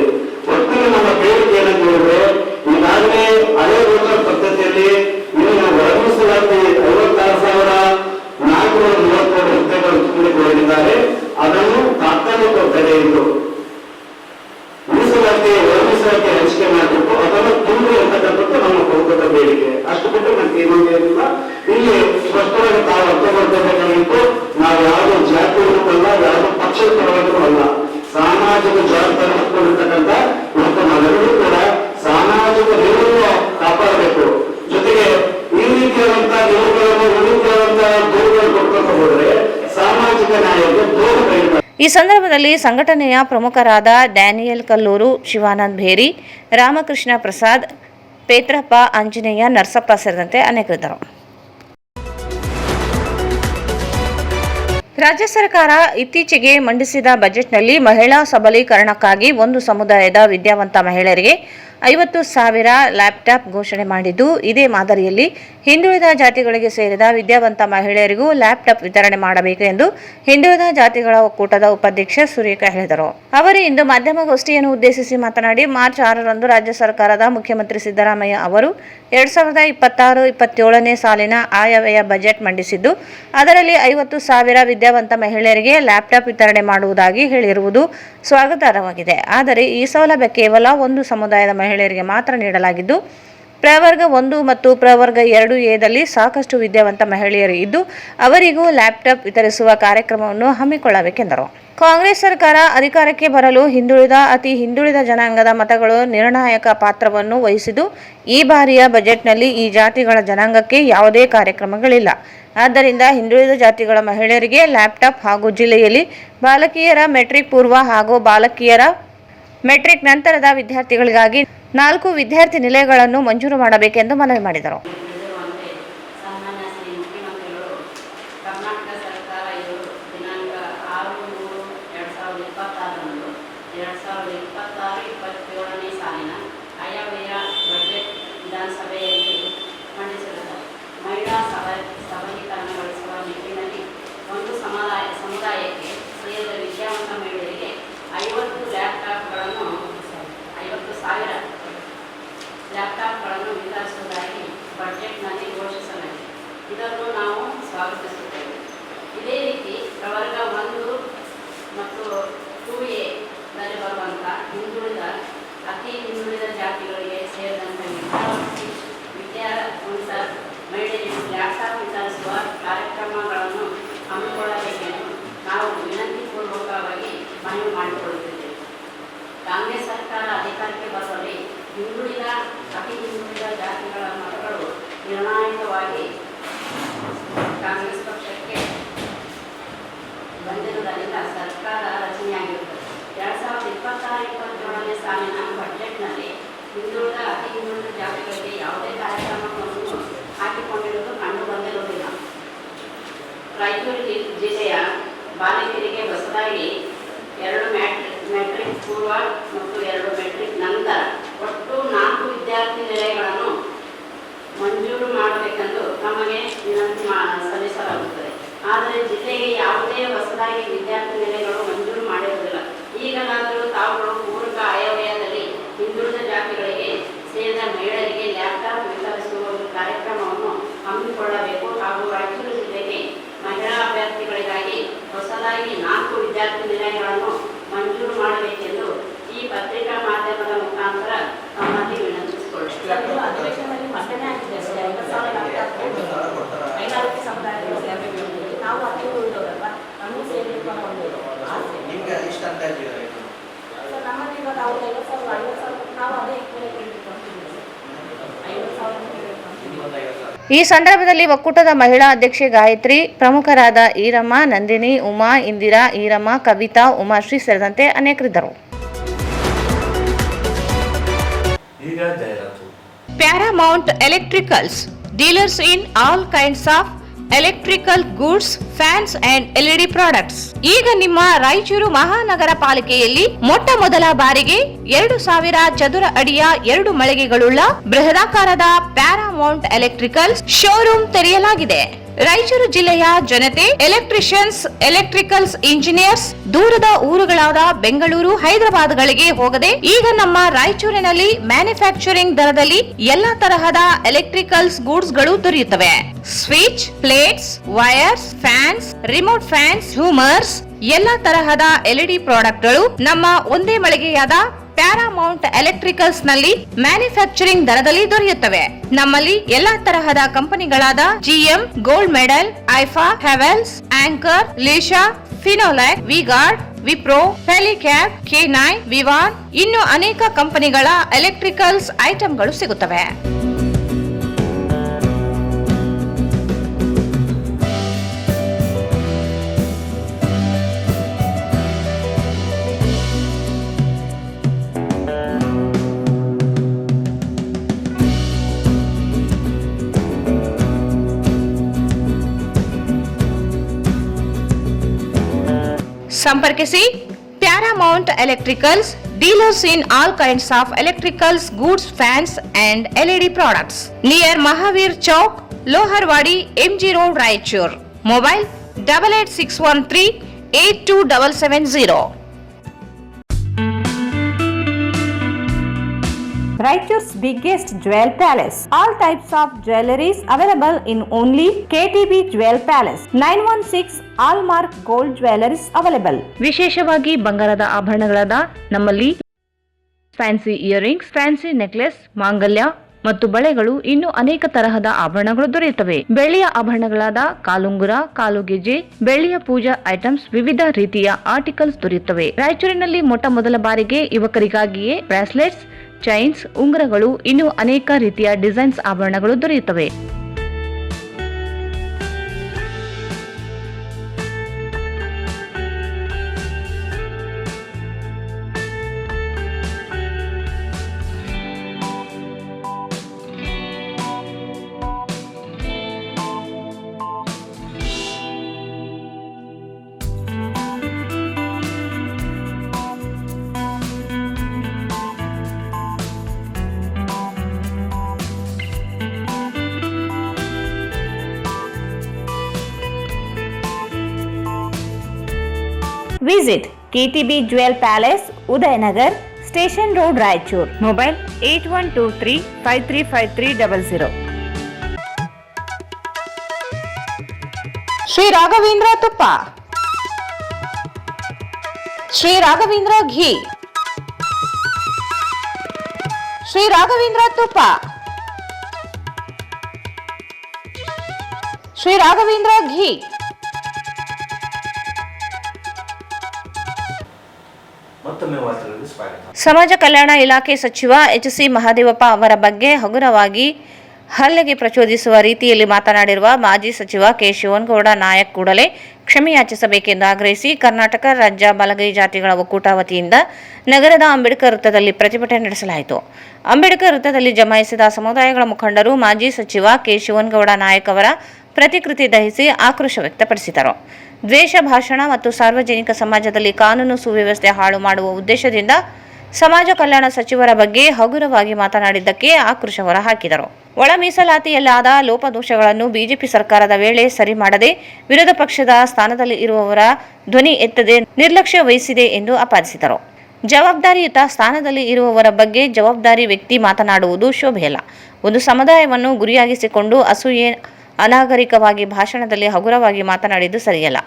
ಒಟ್ಟಿಗೆ ನಮ್ಮ ಬೇಡಿಕೆ ಏನಂತ ಹೇಳಿದ್ರೆ, ಈಗಾಗಲೇ ಹಳೆ ವೋಟರ್ ಪದ್ಧತಿಯಲ್ಲಿ ಇನ್ನು ಒಳಗಿಸಲಾಗಿ 56,432 ಹುದ್ದೆಗಳು ತುಂಬಿಕೊಂಡಿದ್ದಾರೆ. ಅದನ್ನು ತಾತ್ಕಾಲಿಕ ತಡೆಯಿಟ್ಟು ಮೀಸಲಾತಿ ಹಂಚಿಕೆ ಮಾಡಬೇಕು, ಅದನ್ನು ತುಂಬಿ ಅಂತಕ್ಕಂಥದ್ದು ನಮ್ಮ ಬಹುದೊಡ್ಡ ಬೇಡಿಕೆ. ಅಷ್ಟು ಬಿಟ್ಟು ನಮ್ಗೆ ಇನ್ನೊಂದೇನಿಲ್ಲ. ಇಲ್ಲಿ ಸ್ಪಷ್ಟವಾಗಿ ತಾವು ಅರ್ಥ ಮಾಡ್ಕೋಬೇಕಾಗಿತ್ತು, ನಾವು ಯಾವುದೋ ಜಾತಿಯೂ ಅಲ್ಲ, ಯಾವುದೋ ಪಕ್ಷದ ಪರವಾಗಿಯೂ ಅಲ್ಲ, ಸಾಮಾಜಿಕ ಜವಾಬ್ದಾರಿ ಹೊತ್ಕೊಂಡಿರ್ತಕ್ಕಂಥ ಇವತ್ತು ನಾವೆಲ್ಲರೂ ಕೂಡ ಸಾಮಾಜಿಕ ನಿಲುವನ್ನು ಕಾಪಾಡಬೇಕು. ಜೊತೆಗೆ ಈ ರೀತಿಯಾದಂತಹ ನಿಲುವುಗಳನ್ನು, ಈ ರೀತಿಯಾದಂತಹ ದೂರುಗಳನ್ನು ಕೊಡ್ಕೊಂತ ಹೋದರೆ ಸಾಮಾಜಿಕ ನ್ಯಾಯಕ್ಕೆ ದೂರ ಕೈಗೊಳ್ಳ. ಈ ಸಂದರ್ಭದಲ್ಲಿ ಸಂಘಟನೆಯ ಪ್ರಮುಖರಾದ ಡ್ಯಾನಿಯಲ್ ಕಲ್ಲೂರು, ಶಿವಾನಂದ್ ಭೇರಿ, ರಾಮಕೃಷ್ಣ ಪ್ರಸಾದ್, ಪೇತ್ರಪ್ಪ, ಆಂಜನೇಯ, ನರಸಪ್ಪ ಸೇರಿದಂತೆ ಅನೇಕರಿದ್ದರು. ರಾಜ್ಯ ಸರ್ಕಾರ ಇತ್ತೀಚೆಗೆ ಮಂಡಿಸಿದ ಬಜೆಟ್ನಲ್ಲಿ ಮಹಿಳಾ ಸಬಲೀಕರಣಕ್ಕಾಗಿ ಒಂದು ಸಮುದಾಯದ ವಿದ್ಯಾವಂತ ಮಹಿಳೆಯರಿಗೆ 50,000 ಲ್ಯಾಪ್ಟಾಪ್ ಘೋಷಣೆ ಮಾಡಿದ್ದು, ಇದೇ ಮಾದರಿಯಲ್ಲಿ ಹಿಂದುಳಿದ ಜಾತಿಗಳಿಗೆ ಸೇರಿದ ವಿದ್ಯಾವಂತ ಮಹಿಳೆಯರಿಗೂ ಲ್ಯಾಪ್ಟಾಪ್ ವಿತರಣೆ ಮಾಡಬೇಕು ಎಂದು ಹಿಂದುಳಿದ ಜಾತಿಗಳ ಒಕ್ಕೂಟದ ಉಪಾಧ್ಯಕ್ಷ ಸುರೇಖ ಹೇಳಿದರು. ಅವರು ಇಂದು ಮಾಧ್ಯಮಗೋಷ್ಠಿಯನ್ನು ಉದ್ದೇಶಿಸಿ ಮಾತನಾಡಿ, ಮಾರ್ಚ್ 6ರಂದು ರಾಜ್ಯ ಸರ್ಕಾರದ ಮುಖ್ಯಮಂತ್ರಿ ಸಿದ್ದರಾಮಯ್ಯ ಅವರು 2026-27ನೇ ಸಾಲಿನ ಆಯವ್ಯಯ ಬಜೆಟ್ ಮಂಡಿಸಿದ್ದು, ಅದರಲ್ಲಿ 50,000 ವಿದ್ಯಾವಂತ ಮಹಿಳೆಯರಿಗೆ ಲ್ಯಾಪ್ಟಾಪ್ ವಿತರಣೆ ಮಾಡುವುದಾಗಿ ಹೇಳಿರುವುದು ಸ್ವಾಗತಾರ್ಹವಾಗಿದೆ. ಆದರೆ ಈ ಸೌಲಭ್ಯ ಕೇವಲ ಒಂದು ಸಮುದಾಯದ ಮಹಿಳೆಯರಿಗೆ ಮಾತ್ರ ನೀಡಲಾಗಿದ್ದು, ಪ್ರವರ್ಗ 1 ಮತ್ತು ಪ್ರವರ್ಗ 2A ಸಾಕಷ್ಟು ವಿದ್ಯಾವಂತ ಮಹಿಳೆಯರು ಇದ್ದು, ಅವರಿಗೂ ಲ್ಯಾಪ್ಟಾಪ್ ವಿತರಿಸುವ ಕಾರ್ಯಕ್ರಮವನ್ನು ಹಮ್ಮಿಕೊಳ್ಳಬೇಕೆಂದರು. ಕಾಂಗ್ರೆಸ್ ಸರ್ಕಾರ ಅಧಿಕಾರಕ್ಕೆ ಬರಲು ಅತಿ ಹಿಂದುಳಿದ ಜನಾಂಗದ ಮತಗಳು ನಿರ್ಣಾಯಕ ಪಾತ್ರವನ್ನು ವಹಿಸಿದ್ದು, ಈ ಬಾರಿಯ ಬಜೆಟ್ನಲ್ಲಿ ಈ ಜಾತಿಗಳ ಜನಾಂಗಕ್ಕೆ ಯಾವುದೇ ಕಾರ್ಯಕ್ರಮಗಳಿಲ್ಲ. ಆದ್ದರಿಂದ ಹಿಂದುಳಿದ ಜಾತಿಗಳ ಮಹಿಳೆಯರಿಗೆ ಲ್ಯಾಪ್ಟಾಪ್ ಹಾಗೂ ಜಿಲ್ಲೆಯಲ್ಲಿ ಬಾಲಕಿಯರ ಮೆಟ್ರಿಕ್ ಪೂರ್ವ ಹಾಗೂ ಬಾಲಕಿಯರ ಮೆಟ್ರಿಕ್ ನಂತರದ ವಿದ್ಯಾರ್ಥಿಗಳಿಗಾಗಿ 4 ವಿದ್ಯಾರ್ಥಿ ನಿಲಯಗಳನ್ನು ಮಂಜೂರು ಮಾಡಬೇಕೆಂದು ಮನವಿ ಮಾಡಿದರು. ಸಮುದಾಯಕ್ಕೆ ಸೇರಿದ ವಿದ್ಯಾವಂತ ಮಹಿಳೆಯರಿಗೆ 50,000 ಲ್ಯಾಪ್ಟಾಪ್ಗಳನ್ನು ವಿತರಿಸುವುದಾಗಿ ಬಜೆಟ್ನಲ್ಲಿ ಘೋಷಿಸಲಾಗಿದೆ. ಇದನ್ನು ನಾವು ಸ್ವಾಗತಿಸುತ್ತೇವೆ. ಇದೇ ರೀತಿ ಪ್ರವರ್ಗ 1 ಮತ್ತು 2A ಬರುವಂಥ ಅತಿ ಹಿಂದುಳಿದ ಜಾತಿಗಳಿಗೆ ಸೇರಿದಂತೆ ವಿದ್ಯಾವಂತ ಮಹಿಳೆಯರಿಗೆ ಲ್ಯಾಪ್ಟಾಪ್ ವಿತರಿಸುವ ಕಾರ್ಯಕ್ರಮಗಳನ್ನು ಹಮ್ಮಿಕೊಳ್ಳಬೇಕೆಂದು ನಾವು ವಿನಂತಿಪೂರ್ವಕವಾಗಿ ಮನವಿ ಮಾಡಿಕೊಳ್ಳುತ್ತಿದ್ದೇವೆ. ಕಾಂಗ್ರೆಸ್ ಸರ್ಕಾರ ಅಧಿಕಾರಕ್ಕೆ ಬರುವಲ್ಲಿ ಅತಿ ಹಿಂದುಳಿದ ಜಾತಿಗಳ ಮತಗಳು ನಿರ್ಣಾಯಕವಾಗಿ ಕಾಂಗ್ರೆಸ್ ಪಕ್ಷಕ್ಕೆ ಬಂದಿರುವುದರಿಂದ ಸರ್ಕಾರ ರಚನೆಯಾಗಿರುತ್ತದೆ. ರಾಯಚೂರು ಜಿಲ್ಲೆಯ ಬಾಲಕಿಯರಿಗೆ ಹೊಸದಾಗಿ 2 ಮೆಟ್ರಿಕ್ ಪೂರ್ವ ಮತ್ತು 2 ಮೆಟ್ರಿಕ್ ನಂತರ ಒಟ್ಟು 4 ವಿದ್ಯಾರ್ಥಿ ನಿಲಯಗಳನ್ನು ಮಂಜೂರು ಮಾಡಬೇಕೆಂದು ನಮಗೆ ವಿನಂತಿ ಸಲ್ಲಿಸಲಾಗುತ್ತದೆ. ಆದರೆ ಜಿಲ್ಲೆಗೆ ಯಾವುದೇ ಹೊಸದಾಗಿ ವಿದ್ಯಾರ್ಥಿ ನಿಲಯಗಳು ಮಂಜೂರು ಮಾಡಿರುವುದಿಲ್ಲ. ಈಗಲಾದರೂ ತಾವುಗಳು ಪೂರಕ ಆಯವ್ಯಯದಲ್ಲಿ ಹಿಂದುಳಿದ ಜಾತಿಗಳಿಗೆ ಸೇರಿದ ಮಹಿಳೆಯರಿಗೆ ಲ್ಯಾಪ್ಟಾಪ್ ವಿತರಿಸುವ ಒಂದು ಕಾರ್ಯಕ್ರಮವನ್ನು ಹಮ್ಮಿಕೊಳ್ಳಬೇಕು ಹಾಗೂ ರಾಯಚೂರು ಜಿಲ್ಲೆಗೆ ಮಹಿಳಾ ಅಭ್ಯರ್ಥಿಗಳಿಗಾಗಿ ಹೊಸದಾಗಿ 4 ವಿದ್ಯಾರ್ಥಿ ನಿಲಯಗಳನ್ನು ಮಂಜೂರು ಮಾಡಬೇಕೆಂದು ಈ ಪತ್ರಿಕಾ ಮಾಧ್ಯಮದ ಮುಖಾಂತರ ತಮ್ಮಲ್ಲಿ ವಿನಂತಿಸಿಕೊಳ್ಳುತ್ತೇವೆ. ಅಧಿವೇಶನದಲ್ಲಿ ಮಂಡನೆ ಆಗಿದೆ ಅಷ್ಟೇ. 50,000 ಕೈಗಾರಿಕೆ ಸಮುದಾಯಗಳು ಸೇರಬೇಕು. ನಾವು 15 ಉಳಿದವರಲ್ವ, ನಮಗೂ ಸೇರಬೇಕು ಅನ್ನೋ ಒಂದು ಆಸೆ. ನಿಮ್ಗೆ ಇಷ್ಟ ಅಂತ ಇದ್ದೀರಾ? ಸರ್ ನಮ್ಮಲ್ಲಿ ಇವಾಗ ಅವ್ರು 50,000 50,000 ನಾವು ಅದೇ ಮೇಲೆ ಕೇಳಬೇಕು ಅಂತಿದ್ದೀವಿ ಸರ್. 50,000 ಕೇಳಬೇಕು ಅಂತಿದ್ದೀವಿ. ಈ ಸಂದರ್ಭದಲ್ಲಿ ಒಕ್ಕೂಟದ ಮಹಿಳಾ ಅಧ್ಯಕ್ಷೆ ಗಾಯತ್ರಿ, ಪ್ರಮುಖರಾದ ಈರಮ್ಮ, ನಂದಿನಿ, ಉಮಾ, ಇಂದಿರಾ, ಈರಮ್ಮ, ಕವಿತಾ, ಉಮಾಶ್ರೀ ಸೇರಿದಂತೆ ಅನೇಕರಿದ್ದರು. ಈಗ ಜಾಹೀರಾತು. Paramount Electricals, dealers in all kinds of electrical goods, fans and LED products. ಈಗ ನಿಮ್ಮ ರಾಯಚೂರು ಮಹಾನಗರ ಪಾಲಿಕೆಯಲ್ಲಿ ಮೊಟ್ಟ ಮೊದಲ ಬಾರಿಗೆ 2,000 ಚದುರ ಅಡಿಯ 2 ಮಳಿಗೆಗಳುಳ್ಳ ಬೃಹದಾಕಾರದ ಪ್ಯಾರಾಮೌಂಟ್ ಎಲೆಕ್ಟ್ರಿಕಲ್ಸ್ ಶೋರೂಮ್ ತೆರೆಯಲಾಗಿದೆ. ರಾಯಚೂರು ಜಿಲ್ಲೆಯ ಜನತೆ, ಎಲೆಕ್ಟ್ರಿಷಿಯನ್ಸ್, ಎಲೆಕ್ಟ್ರಿಕಲ್ಸ್ ಇಂಜಿನಿಯರ್ಸ್ ದೂರದ ಊರುಗಳಾದ ಬೆಂಗಳೂರು, ಹೈದರಾಬಾದ್ಗಳಿಗೆ ಹೋಗದೆ ಈಗ ನಮ್ಮ ರಾಯಚೂರಿನಲ್ಲಿ ಮ್ಯಾನುಫ್ಯಾಕ್ಚರಿಂಗ್ ದರದಲ್ಲಿ ಎಲ್ಲಾ ತರಹದ ಎಲೆಕ್ಟ್ರಿಕಲ್ಸ್ ಗೂಡ್ಸ್ ಗಳು ದೊರೆಯುತ್ತವೆ. Switch, plates, wires, fans, remote fans, ಹ್ಯೂಮರ್ಸ್, ಎಲ್ಲಾ ತರಹದ LED ಪ್ರಾಡಕ್ಟ್ ಗಳು ನಮ್ಮ ಒಂದೇ ಮಳಿಗೆಯಾದ ಪ್ಯಾರಾಮೌಂಟ್ ಎಲೆಕ್ಟ್ರಿಕಲ್ಸ್ ನಲ್ಲಿ ಮ್ಯಾನುಫ್ಯಾಕ್ಚರಿಂಗ್ ದರದಲ್ಲಿ ದೊರೆಯುತ್ತವೆ. ನಮ್ಮಲ್ಲಿ ಎಲ್ಲಾ ತರಹದ ಕಂಪನಿಗಳಾದ GM, ಗೋಲ್ಡ್ ಮೆಡಲ್, ಐಫಾ, ಹೆವೆಲ್ಸ್, ಆಂಕರ್, ಲೀಶಾ, ಫಿನೋಲ್ಯಾಕ್, ವಿಗಾರ್ಡ್, ವಿಪ್ರೋ, ಫೆಲಿಕ್ಯಾಬ್, K9, ವಿವಾನ್ ಇನ್ನು ಅನೇಕ ಕಂಪನಿಗಳ ಎಲೆಕ್ಟ್ರಿಕಲ್ಸ್ ಐಟಂಗಳು ಸಿಗುತ್ತವೆ. ಸಂಪರ್ಕಿಸಿ Paramount electricals, dealers in all kinds of electricals goods, fans and LED products, near Mahavir Chowk, Loharwadi, MG road, Raichur. Mobile 8861382770. Raichur's biggest jewel palace. All types of jewelries available in only KTB Jewel Palace. 916 Allmark Gold Jewelries available. ವಿಶೇಷವಾಗಿ ಬಂಗಾರದ ಆಭರಣಗಳಾದ ನಮ್ಮಲ್ಲಿ fancy earrings, fancy necklace, ಮಾಂಗಲ್ಯ ಮತ್ತು ಬಳೆಗಳು ಇನ್ನು ಅನೇಕ ತರಹದ ಆಭರಣಗಳು ದೊರೆಯುತ್ತವೆ. ಬೆಳ್ಳಿಯ ಆಭರಣಗಳಾದ ಕಾಲುಂಗುರ, ಕಾಲುಗೆಜೆ, ಬೆಳ್ಳಿಯ ಪೂಜಾ ಐಟಮ್ಸ್, ವಿವಿಧ ರೀತಿಯ ಆರ್ಟಿಕಲ್ಸ್ ದೊರೆಯುತ್ತವೆ. ರಾಯಚೂರಿನಲ್ಲಿ ಮೊಟ್ಟ ಮೊದಲ ಬಾರಿಗೆ ಯುವಕರಿಗಾಗಿಯೇ ಬ್ರಾಸ್ಲೆಟ್ಸ್, ಚೈನ್ಸ್, ಉಂಗುರಗಳು ಇನ್ನು ಅನೇಕ ರೀತಿಯ ಡಿಸೈನ್ಸ್ ಆಭರಣಗಳು ದೊರೆಯುತ್ತವೆ. Visit KTB Jewel Palace, Udayanagar, Station Road, Raichur. Mobile 8123535300. Shri Raghavendra ತುಪ್ಪ, ಶ್ರೀ ರಾಘವೇಂದ್ರ ಘೀ, ಶ್ರೀ ರಾಘವೇಂದ್ರ ತುಪ್ಪ, ಶ್ರೀ ರಾಘವೇಂದ್ರ ಘೀ. ಸಮಾಜ ಕಲ್ಯಾಣ ಇಲಾಖೆ ಸಚಿವ HC ಮಹದೇವಪ್ಪ ಅವರ ಬಗ್ಗೆ ಹಗುರವಾಗಿ ಹಲ್ಲೆಗೆ ಪ್ರಚೋದಿಸುವ ರೀತಿಯಲ್ಲಿ ಮಾತನಾಡಿರುವ ಮಾಜಿ ಸಚಿವ ಕೆ. ಶಿವನಗೌಡ ನಾಯಕ್ ಕೂಡಲೇ ಕ್ಷಮೆಯಾಚಿಸಬೇಕೆಂದು ಆಗ್ರಹಿಸಿ ಕರ್ನಾಟಕ ರಾಜ್ಯ ಬಲಗೈ ಜಾತಿಗಳ ಒಕ್ಕೂಟ ವತಿಯಿಂದ ನಗರದ ಅಂಬೇಡ್ಕರ್ ವೃತ್ತದಲ್ಲಿ ಪ್ರತಿಭಟನೆ ನಡೆಸಲಾಯಿತು. ಅಂಬೇಡ್ಕರ್ ವೃತ್ತದಲ್ಲಿ ಜಮಾಯಿಸಿದ ಸಮುದಾಯಗಳ ಮುಖಂಡರು ಮಾಜಿ ಸಚಿವ ಕೆ. ಶಿವನಗೌಡ ನಾಯಕ್ ಅವರ ಪ್ರತಿಕೃತಿ ದಹಿಸಿ ಆಕ್ರೋಶ ವ್ಯಕ್ತಪಡಿಸಿದರು. ದ್ವೇಷ ಭಾಷಣ ಮತ್ತು ಸಾರ್ವಜನಿಕ ಸಮಾಜದಲ್ಲಿ ಕಾನೂನು ಸುವ್ಯವಸ್ಥೆ ಹಾಳು ಮಾಡುವ ಉದ್ದೇಶದಿಂದ ಸಮಾಜ ಕಲ್ಯಾಣ ಸಚಿವರ ಬಗ್ಗೆ ಹಗುರವಾಗಿ ಮಾತನಾಡಿದ್ದಕ್ಕೆ ಆಕ್ರೋಶ ಹೊರಹಾಕಿದರು. ಒಳ ಮೀಸಲಾತಿಯಲ್ಲಾದ ಲೋಪದೋಷಗಳನ್ನು ಬಿಜೆಪಿ ಸರ್ಕಾರದ ವೇಳೆ ಸರಿ ಮಾಡದೆ ವಿರೋಧ ಪಕ್ಷದ ಸ್ಥಾನದಲ್ಲಿ ಇರುವವರ ಧ್ವನಿ ಎತ್ತದೆ ನಿರ್ಲಕ್ಷ್ಯ ವಹಿಸಿದೆ ಎಂದು ಆಪಾದಿಸಿದರು. ಜವಾಬ್ದಾರಿಯುತ ಸ್ಥಾನದಲ್ಲಿ ಇರುವವರ ಬಗ್ಗೆ ಜವಾಬ್ದಾರಿ ವ್ಯಕ್ತಿ ಮಾತನಾಡುವುದು ಶೋಭೆಯಲ್ಲ. ಒಂದು ಸಮುದಾಯವನ್ನು ಗುರಿಯಾಗಿಸಿಕೊಂಡು ಅಸೂಯೆ ಅನಾಗರಿಕವಾಗಿ ಭಾಷಣದಲ್ಲಿ ಹಗುರವಾಗಿ ಮಾತನಾಡಿದ್ದು ಸರಿಯಲ್ಲ.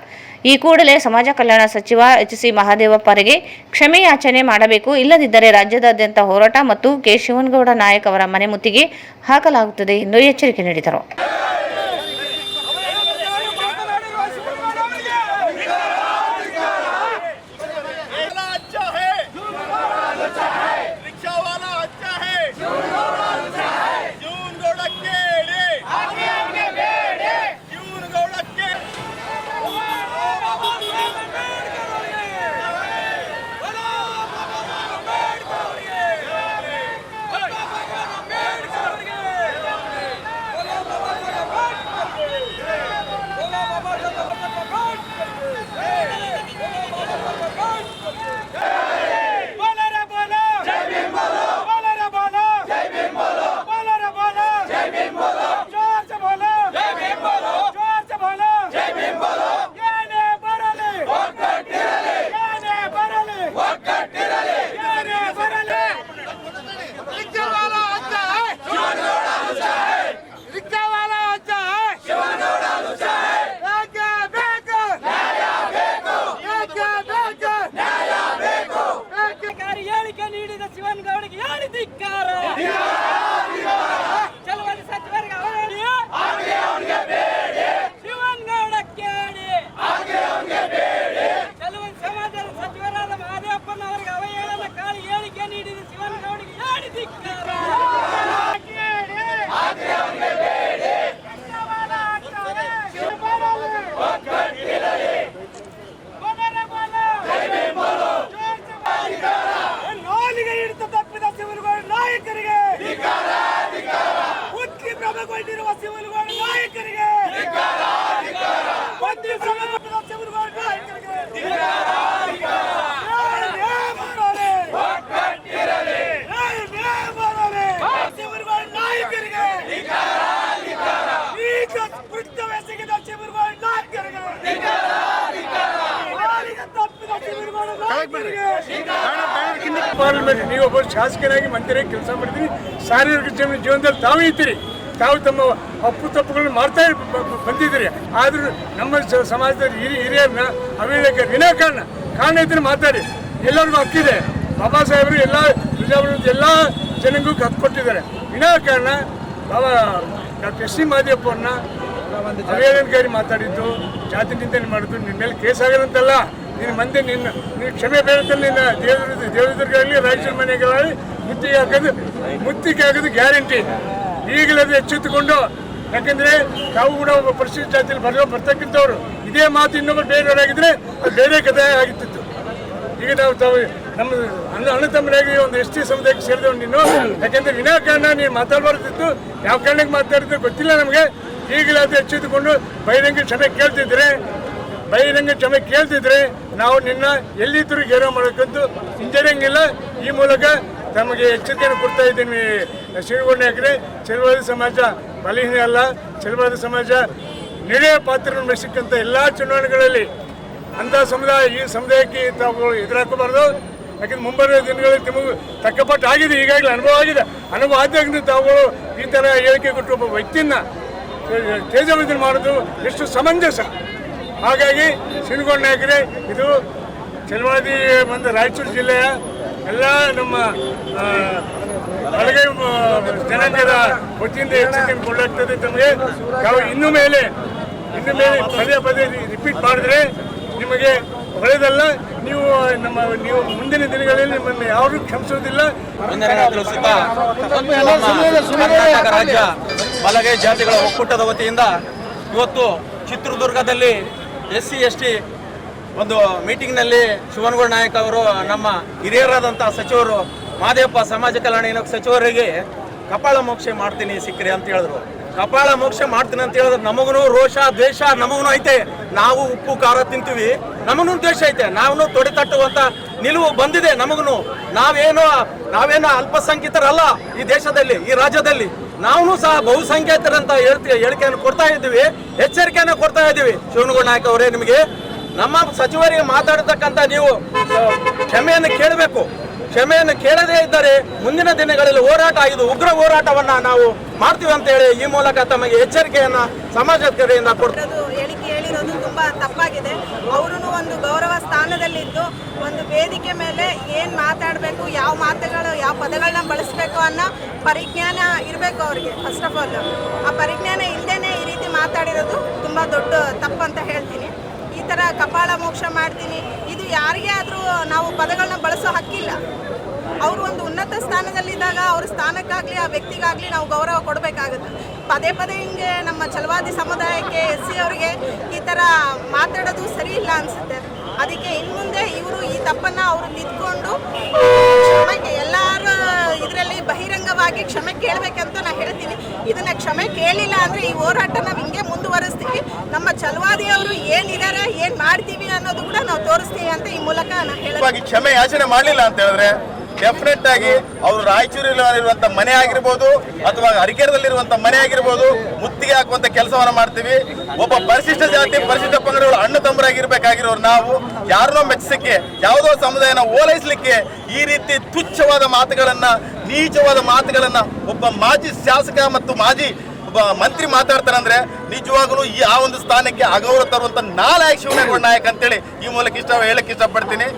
ಈ ಕೂಡಲೇ ಸಮಾಜ ಕಲ್ಯಾಣ ಸಚಿವ ಎಚ್ ಸಿ ಮಹದೇವಪ್ಪರಿಗೆ ಕ್ಷಮೆಯಾಚನೆ ಮಾಡಬೇಕು, ಇಲ್ಲದಿದ್ದರೆ ರಾಜ್ಯಾದ್ಯಂತ ಹೋರಾಟ ಮತ್ತು ಕೆ ಶಿವನಗೌಡ ನಾಯಕ್ ಅವರ ಮನೆ ಮುತ್ತಿಗೆ ಹಾಕಲಾಗುತ್ತದೆ ಎಂದು ಎಚ್ಚರಿಕೆ ನೀಡಿದರು. ಪಾರ್ಲಿಮೆಂಟ್ ನೀವೊಬ್ಬ ಶಾಸಕರಾಗಿ ಮಂತ್ರಿಯಾಗಿ ಕೆಲಸ ಮಾಡಿದ್ದೀರಿ. ಸಾರ್ವಜನಿಕ ಜೀವನದಲ್ಲಿ ತಾವೇ ಇದ್ದೀರಿ. ತಾವು ತಮ್ಮ ಅಪ್ಪು ತಪ್ಪುಗಳನ್ನು ಮಾಡ್ತಾ ಬಂದಿದ್ದೀರಿ. ಆದರೂ ನಮ್ಮ ಸಮಾಜದಲ್ಲಿ ಹಿರಿಯರನ್ನ ಅವಹೇಳನಕ್ಕೆ ಕಾರಣ ಇದ್ರೆ ಮಾತಾಡಿ. ಎಲ್ಲರಿಗೂ ಹಕ್ಕಿದೆ. ಬಾಬಾ ಸಾಹೇಬರು ಎಲ್ಲ ಪ್ರಜಾಪ್ರಭುತ್ವ ಎಲ್ಲ ಜನಗೂ ಹಕ್ಕು ಕೊಟ್ಟಿದ್ದಾರೆ. ವಿನಾಕಾರಣ ಬಾಬಾ ಡಾಕ್ಟರ್ ಎಸ್ ಸಿ ಮಹದೇವಪ್ಪ ಅವ್ರನ್ನ ಅವಹೇಳನಕಾರಿ ಮಾತಾಡಿದ್ದು, ಜಾತಿ ನಿಂದನೆ ಮಾಡಿದ್ದು, ನಿನ್ನ ಮೇಲೆ ಕೇಸ್ ಆಗದಂತಲ್ಲ. ನಿನ್ನ ಮಂದಿ ನೀನು ಕ್ಷಮೆ ಬೇಡುತ್ತೆ. ನಿನ್ನ ದೇವದುರ್ಗಾಗಲಿ ರಾಯಚೂರು ಮನೆಗಾಗಲಿ ಮುತ್ತಿಗೆ ಹಾಕೋದು ಗ್ಯಾರಂಟಿ. ಈಗಲೇ ಅದು ಎಚ್ಚೆತ್ತುಕೊಂಡು, ಯಾಕೆಂದರೆ ತಾವು ಕೂಡ ಒಬ್ಬ ಪರಿಶಿಷ್ಟ ಜಾತಿಯಲ್ಲಿ ಬರ್ತಕ್ಕಂಥವ್ರು. ಇದೇ ಮಾತು ಇನ್ನೊಬ್ಬರು ಬೇರೆಯವರಾಗಿದ್ದರೆ ಅದು ಬೇರೆ ಕಥೆ ಆಗಿತ್ತು. ಈಗ ತಾವು ನಮ್ಮ ಅಣ್ಣ ತಮ್ಮರಾಗಿ ಒಂದು ಎಸ್ ಟಿ ಸಮುದಾಯಕ್ಕೆ ಸೇರಿದವ್ ನೀನು. ಯಾಕೆಂದರೆ ವಿನಾಕಾರಣ ನೀನು ಮಾತಾಡಬಾರ್ದಿತ್ತು. ಯಾವ ಕಾರಣಕ್ಕೆ ಮಾತಾಡಿದ್ದು ಗೊತ್ತಿಲ್ಲ ನಮಗೆ. ಈಗಲೇ ಅದು ಎಚ್ಚೆತ್ತುಕೊಂಡು ಬಹಿರಂಗ ಕ್ಷಮೆ ಕೇಳ್ತಿದ್ರೆ ನಾವು ನಿನ್ನ ಎಲ್ಲಿದ್ದರೂ ಗೌರವ ಮಾಡೋಕ್ಕಂತೂ ಹಿಂಜರಿಯಂಗಿಲ್ಲ. ಈ ಮೂಲಕ ತಮಗೆ ಎಚ್ಚರಿಕೆಯನ್ನು ಕೊಡ್ತಾ ಇದ್ದೀನಿ. ಶಿವಗೌಡ ನಾಯಕರೇ, ಚೆಲುವಾದಿ ಸಮಾಜ ಬಲಹೀನ ಅಲ್ಲ. ಚೆಲುವಾದಿ ಸಮಾಜ ನಿರ್ಣಯ ಪಾತ್ರವನ್ನು ವಹಿಸಿಕ್ಕಂಥ ಎಲ್ಲ ಚುನಾವಣೆಗಳಲ್ಲಿ ಅಂಥ ಈ ಸಮುದಾಯಕ್ಕೆ ತಾವು ಎದುರಾಕಬಾರ್ದು. ಯಾಕೆಂದ್ರೆ ಮುಂಬರುವ ದಿನಗಳಲ್ಲಿ ನಿಮಗೂ ತಕ್ಕಪಟ್ಟು ಆಗಿದೆ. ಈಗಾಗಲೇ ಅನುಭವ ಆದಾಗ ತಾವುಗಳು ಈ ಥರ ಹೇಳಿಕೆ ಕೊಟ್ಟು ಒಬ್ಬ ವ್ಯಕ್ತಿಯನ್ನು ತೇಜವಂತನೆ ಮಾಡೋದು ಎಷ್ಟು ಸಮಂಜಸ. ಹಾಗಾಗಿ ಶಿವಗೌಡ ನಾಯಕರೇ, ಇದು ಚೆಲುವಾದಿ ಬಂದ ರಾಯಚೂರು ಜಿಲ್ಲೆಯ ಎಲ್ಲ ನಮ್ಮ ಹಲಗೆ ಜನಾಂಗದ ವತಿಯಿಂದ ಎಚ್ಚರಿಕೆಯನ್ನು ಕೊಳ್ಳಾಗ್ತದೆ. ತಮಗೆ ತಾವು ಇನ್ನು ಮೇಲೆ ಪದೇ ರಿಪೀಟ್ ಮಾಡಿದ್ರೆ ನಿಮಗೆ ಒಳ್ಳೆಯದಲ್ಲ. ನೀವು ಮುಂದಿನ ದಿನಗಳಲ್ಲಿ ನಿಮ್ಮನ್ನು ಯಾರೂ ಕ್ಷಮಿಸುವುದಿಲ್ಲ. ಕರ್ನಾಟಕ ರಾಜ್ಯ ಬಲಗೈ ಜಾತಿಗಳ ಒಕ್ಕೂಟದ ವತಿಯಿಂದ ಇವತ್ತು ಚಿತ್ರದುರ್ಗದಲ್ಲಿ SC ST ಒಂದು ಮೀಟಿಂಗ್ನಲ್ಲಿ ಶಿವನಗೌಡ ನಾಯಕ್ ಅವರು ನಮ್ಮ ಹಿರಿಯರಾದಂಥ ಸಚಿವರು ಮಹದೇವಪ್ಪ ಸಮಾಜ ಕಲ್ಯಾಣ ಇಲಾಖೆ ಸಚಿವರಿಗೆ ಕಪಾಳ ಮೋಕ್ಷೆ ಮಾಡ್ತೀನಿ ಸಿಕ್ಕರಿ ಅಂತ ಹೇಳಿದ್ರು. ಕಪಾಳ ಮೋಕ್ಷ ಮಾಡ್ತೀನಿ ಅಂತ ಹೇಳಿದ್ರೆ ನಮಗೂ ರೋಷ ದ್ವೇಷ ನಮಗೂ ಐತೆ. ನಾವು ಉಪ್ಪು ಖಾರ ತಿಂತೀವಿ, ನಮಗೂ ದ್ವೇಷ ಐತೆ. ನಾವು ತೊಡೆ ತಟ್ಟುವಂತ ನಿಲುವು ಬಂದಿದೆ ನಮಗೂ. ನಾವೇನು ಅಲ್ಪಸಂಖ್ಯಾತರಲ್ಲ ಈ ದೇಶದಲ್ಲಿ, ಈ ರಾಜ್ಯದಲ್ಲಿ. ನಾವು ಸಹ ಬಹುಸಂಖ್ಯಾತರಂತ ಹೇಳಿಕೆಯನ್ನು ಕೊಡ್ತಾ ಇದ್ದೀವಿ, ಎಚ್ಚರಿಕೆಯನ್ನು ಕೊಡ್ತಾ ಇದ್ದೀವಿ. ಶಿವನಗೌಡ ನಾಯಕ್ ಅವರೇ, ನಿಮಗೆ ನಮ್ಮ ಸಚಿವರಿಗೆ ಮಾತಾಡತಕ್ಕಂಥ ನೀವು ಕ್ಷಮೆಯನ್ನು ಕೇಳಬೇಕು. ಕ್ಷಮೆಯನ್ನು ಕೇಳದೇ ಇದ್ದರೆ ಮುಂದಿನ ದಿನಗಳಲ್ಲಿ ಹೋರಾಟ, ಇದು ಉಗ್ರ ಹೋರಾಟವನ್ನ ನಾವು ಮಾಡ್ತೀವಿ ಅಂತ ಹೇಳಿ ಈ ಮೂಲಕ ತಮಗೆ ಎಚ್ಚರಿಕೆಯನ್ನ ಸಮಾಜದ ಕಡೆಯಿಂದ ಕೊಡ್ತೀವಿ. ಹೇಳಿರೋದು ತುಂಬಾ ತಪ್ಪಾಗಿದೆ. ಅವರು ಒಂದು ಗೌರವ ಸ್ಥಾನದಲ್ಲಿದ್ದು ಒಂದು ವೇದಿಕೆ ಮೇಲೆ ಏನ್ ಮಾತಾಡಬೇಕು, ಯಾವ ಮಾತುಗಳು, ಯಾವ ಪದಗಳನ್ನ ಬಳಸಬೇಕು ಅನ್ನೋ ಪರಿಜ್ಞಾನ ಇರಬೇಕು ಅವರಿಗೆ. ಫಸ್ಟ್ ಆಫ್ ಆಲ್ ಆ ಪರಿಜ್ಞಾನ ಇಲ್ಲದೇನೆ ಈ ರೀತಿ ಮಾತಾಡಿರೋದು ತುಂಬಾ ದೊಡ್ಡ ತಪ್ಪಂತ ಹೇಳ್ತೀನಿ. ಈ ಥರ ಕಪಾಳ ಮೋಕ್ಷ ಮಾಡ್ತೀನಿ, ಇದು ಯಾರಿಗೇ ಆದರೂ ನಾವು ಪದಗಳನ್ನ ಬಳಸೋ ಹಕ್ಕಿಲ್ಲ. ಅವರು ಒಂದು ಉನ್ನತ ಸ್ಥಾನದಲ್ಲಿದ್ದಾಗ ಅವ್ರ ಸ್ಥಾನಕ್ಕಾಗಲಿ ಆ ವ್ಯಕ್ತಿಗಾಗಲಿ ನಾವು ಗೌರವ ಕೊಡಬೇಕಾಗುತ್ತೆ. ಪದೇ ಪದೇ ಹಿಂಗೆ ನಮ್ಮ ಛಲವಾದಿ ಸಮುದಾಯಕ್ಕೆ SC ಅವರಿಗೆ ಈ ಥರ ಮಾತಾಡೋದು ಸರಿ ಇಲ್ಲ ಅನಿಸುತ್ತೆ. ಅದಕ್ಕೆ ಇನ್ನು ಮುಂದೆ ಇವರು ಈ ತಪ್ಪನ್ನು ಅವರು ನಿಂತ್ಕೊಂಡು ಕ್ಷಮೆಗೆ ಎಲ್ಲರ ಇದರಲ್ಲಿ ಬಹಿರಂಗವಾಗಿ ಕ್ಷಮೆ ಕೇಳಬೇಕಂತ ನಾನು ಹೇಳ್ತೀನಿ. ಇದನ್ನು ಕ್ಷಮೆ ಕೇಳಿಲ್ಲ ಅಂದರೆ ಈ ಹೋರಾಟ ನಾವು ಹಿಂಗೆ ಮುಂದುವರಿಸ್ತೀವಿ. ನಮ್ಮ ಛಲವಾದಿಯವರು ಏನಿದ್ದಾರೆ, ಏನು ಮಾಡ್ತೀವಿ ಅನ್ನೋದು ಕೂಡ ನಾವು ತೋರಿಸ್ತೀವಿ ಅಂತ ಈ ಮೂಲಕ ನಾನು ಹೇಳಿ. ಕ್ಷಮೆ ಯಾಚನೆ ಮಾಡಲಿಲ್ಲ ಅಂತ ಹೇಳಿದ್ರೆ ಡೆಫಿನೆಟ್ ಆಗಿ ಅವರು ರಾಯಚೂರಿನಲ್ಲಿರುವಂಥ ಮನೆ ಆಗಿರ್ಬೋದು ಅಥವಾ ಹರಿಕೆರದಲ್ಲಿರುವಂಥ ಮನೆ ಆಗಿರ್ಬೋದು ಮುತ್ತಿಗೆ ಹಾಕುವಂಥ ಕೆಲಸವನ್ನ ಮಾಡ್ತೀವಿ. ಒಬ್ಬ ಪರಿಶಿಷ್ಟ ಜಾತಿ ಪರಿಶಿಷ್ಟ ಪಂಗಡಗಳು ಅಣ್ಣ ತಮ್ಮರಾಗಿರ್ಬೇಕಾಗಿರೋರು ನಾವು ಯಾರನ್ನೋ ಮೆಚ್ಚಿಸಕ್ಕೆ, ಯಾವುದೋ ಸಮುದಾಯನ ಓಲೈಸಲಿಕ್ಕೆ ಈ ರೀತಿ ತುಚ್ಛವಾದ ಮಾತುಗಳನ್ನ, ನೀಚವಾದ ಮಾತುಗಳನ್ನ ಒಬ್ಬ ಮಾಜಿ ಶಾಸಕ ಮತ್ತು ಮಾಜಿ ಒಬ್ಬ ಮಂತ್ರಿ ಮಾತಾಡ್ತಾರಂದ್ರೆ ನಿಜವಾಗಲೂ ಆ ಒಂದು ಸ್ಥಾನಕ್ಕೆ ಅಗೌರವ ತರುವಂತ ನಾಲಾಯಕ್ ಶಿವನಗೌಡ ನಾಯಕ್ ಅಂತೇಳಿ ಈ ಮೂಲಕ ಹೇಳಕ್ ಇಷ್ಟಪಡ್ತೀನಿ.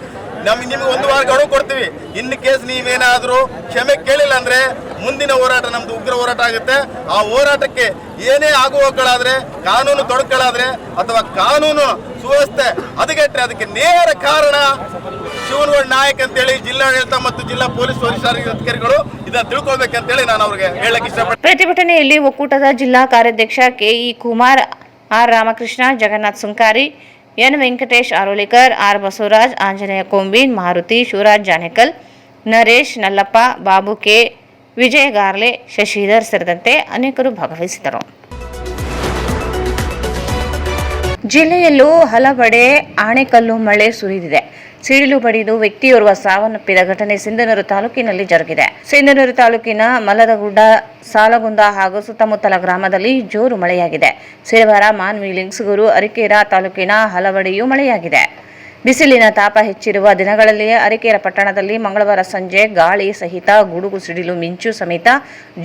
ನಿಮಗೆ ಒಂದು ವಾರ ಗಡುವು ಕೊಡ್ತೀವಿ. ಇನ್ ಕೇಸ್ ನೀವೇನಾದರೂ ಕ್ಷಮೆ ಕೇಳಿಲ್ಲ ಅಂದ್ರೆ ಮುಂದಿನ ಹೋರಾಟ ನಮ್ದು ಉಗ್ರ ಹೋರಾಟ ಆಗುತ್ತೆ. ಆ ಹೋರಾಟಕ್ಕೆ ಏನೇ ಆಗುವಗಳಾದ್ರೆ, ಕಾನೂನು ತೊಡಕುಗಳಾದ್ರೆ ಅಥವಾ ಕಾನೂನು ಸುವ್ಯವಸ್ಥೆ ಹದಗೆಟ್ರೆ ಅದಕ್ಕೆ ನೇರ ಕಾರಣ ಶಿವನಗೌಡ ನಾಯಕ್ ಅಂತೇಳಿ ಜಿಲ್ಲಾಡಳಿತ ಮತ್ತು ಜಿಲ್ಲಾ ಪೊಲೀಸ್ ವರಿಷ್ಠಾಧಿಕಾರಿಗಳು ಇದನ್ನ ತಿಳ್ಕೊಳ್ಬೇಕಂತೇಳಿ ನಾನು ಅವ್ರಿಗೆ ಹೇಳಕ್ ಇಷ್ಟಪಡ್ತೀನಿ. ಪ್ರತಿಭಟನೆಯಲ್ಲಿ ಒಕ್ಕೂಟದ ಜಿಲ್ಲಾ ಕಾರ್ಯಾಧ್ಯಕ್ಷ KE Kumar, R Ramakrishna, Jagannath Sunkari, N Venkatesh ಆರೋಲಿಕರ್, R Basavaraj, Anjaneya ಕೊಂಬಿನ್, Maruti, Shivraj Janekal, Naresh ನಲ್ಲಪ್ಪ, Babu K, ವಿಜಯ ಗಾರ್ಲೆ, ಶಶಿಧರ್ ಸೇರಿದಂತೆ ಅನೇಕರು ಭಾಗವಹಿಸಿದರು. ಜಿಲ್ಲೆಯಲ್ಲೂ ಹಲವೆಡೆ ಆಣೆಕಲ್ಲು ಮಳೆ ಸುರಿದಿದೆ. ಸಿಡಿಲು ಬಡಿದು ವ್ಯಕ್ತಿಯೋರ್ವ ಸಾವನ್ನಪ್ಪಿದ ಘಟನೆ ಸಿಂಧನೂರು ತಾಲೂಕಿನಲ್ಲಿ ಜರುಗಿದೆ. ಸಿಂಧನೂರು ತಾಲೂಕಿನ ಮಲದಗುಡ್ಡ, ಸಾಲಗುಂದ ಹಾಗೂ ಸುತ್ತಮುತ್ತಲ ಗ್ರಾಮದಲ್ಲಿ ಜೋರು ಮಳೆಯಾಗಿದೆ. ಸಿರವಾರ, ಮಾನ್ವಿ, ಲಿಂಗಸೂರು, ಅರಕೇರ ತಾಲೂಕಿನ ಹಲವೆಡೆಯೂ ಮಳೆಯಾಗಿದೆ. ಬಿಸಿಲಿನ ತಾಪ ಹೆಚ್ಚಿರುವ ದಿನಗಳಲ್ಲಿಯೇ ಅರಕೇರ ಪಟ್ಟಣದಲ್ಲಿ ಮಂಗಳವಾರ ಸಂಜೆ ಗಾಳಿ ಸಹಿತ ಗುಡುಗು ಸಿಡಿಲು ಮಿಂಚು ಸಮೇತ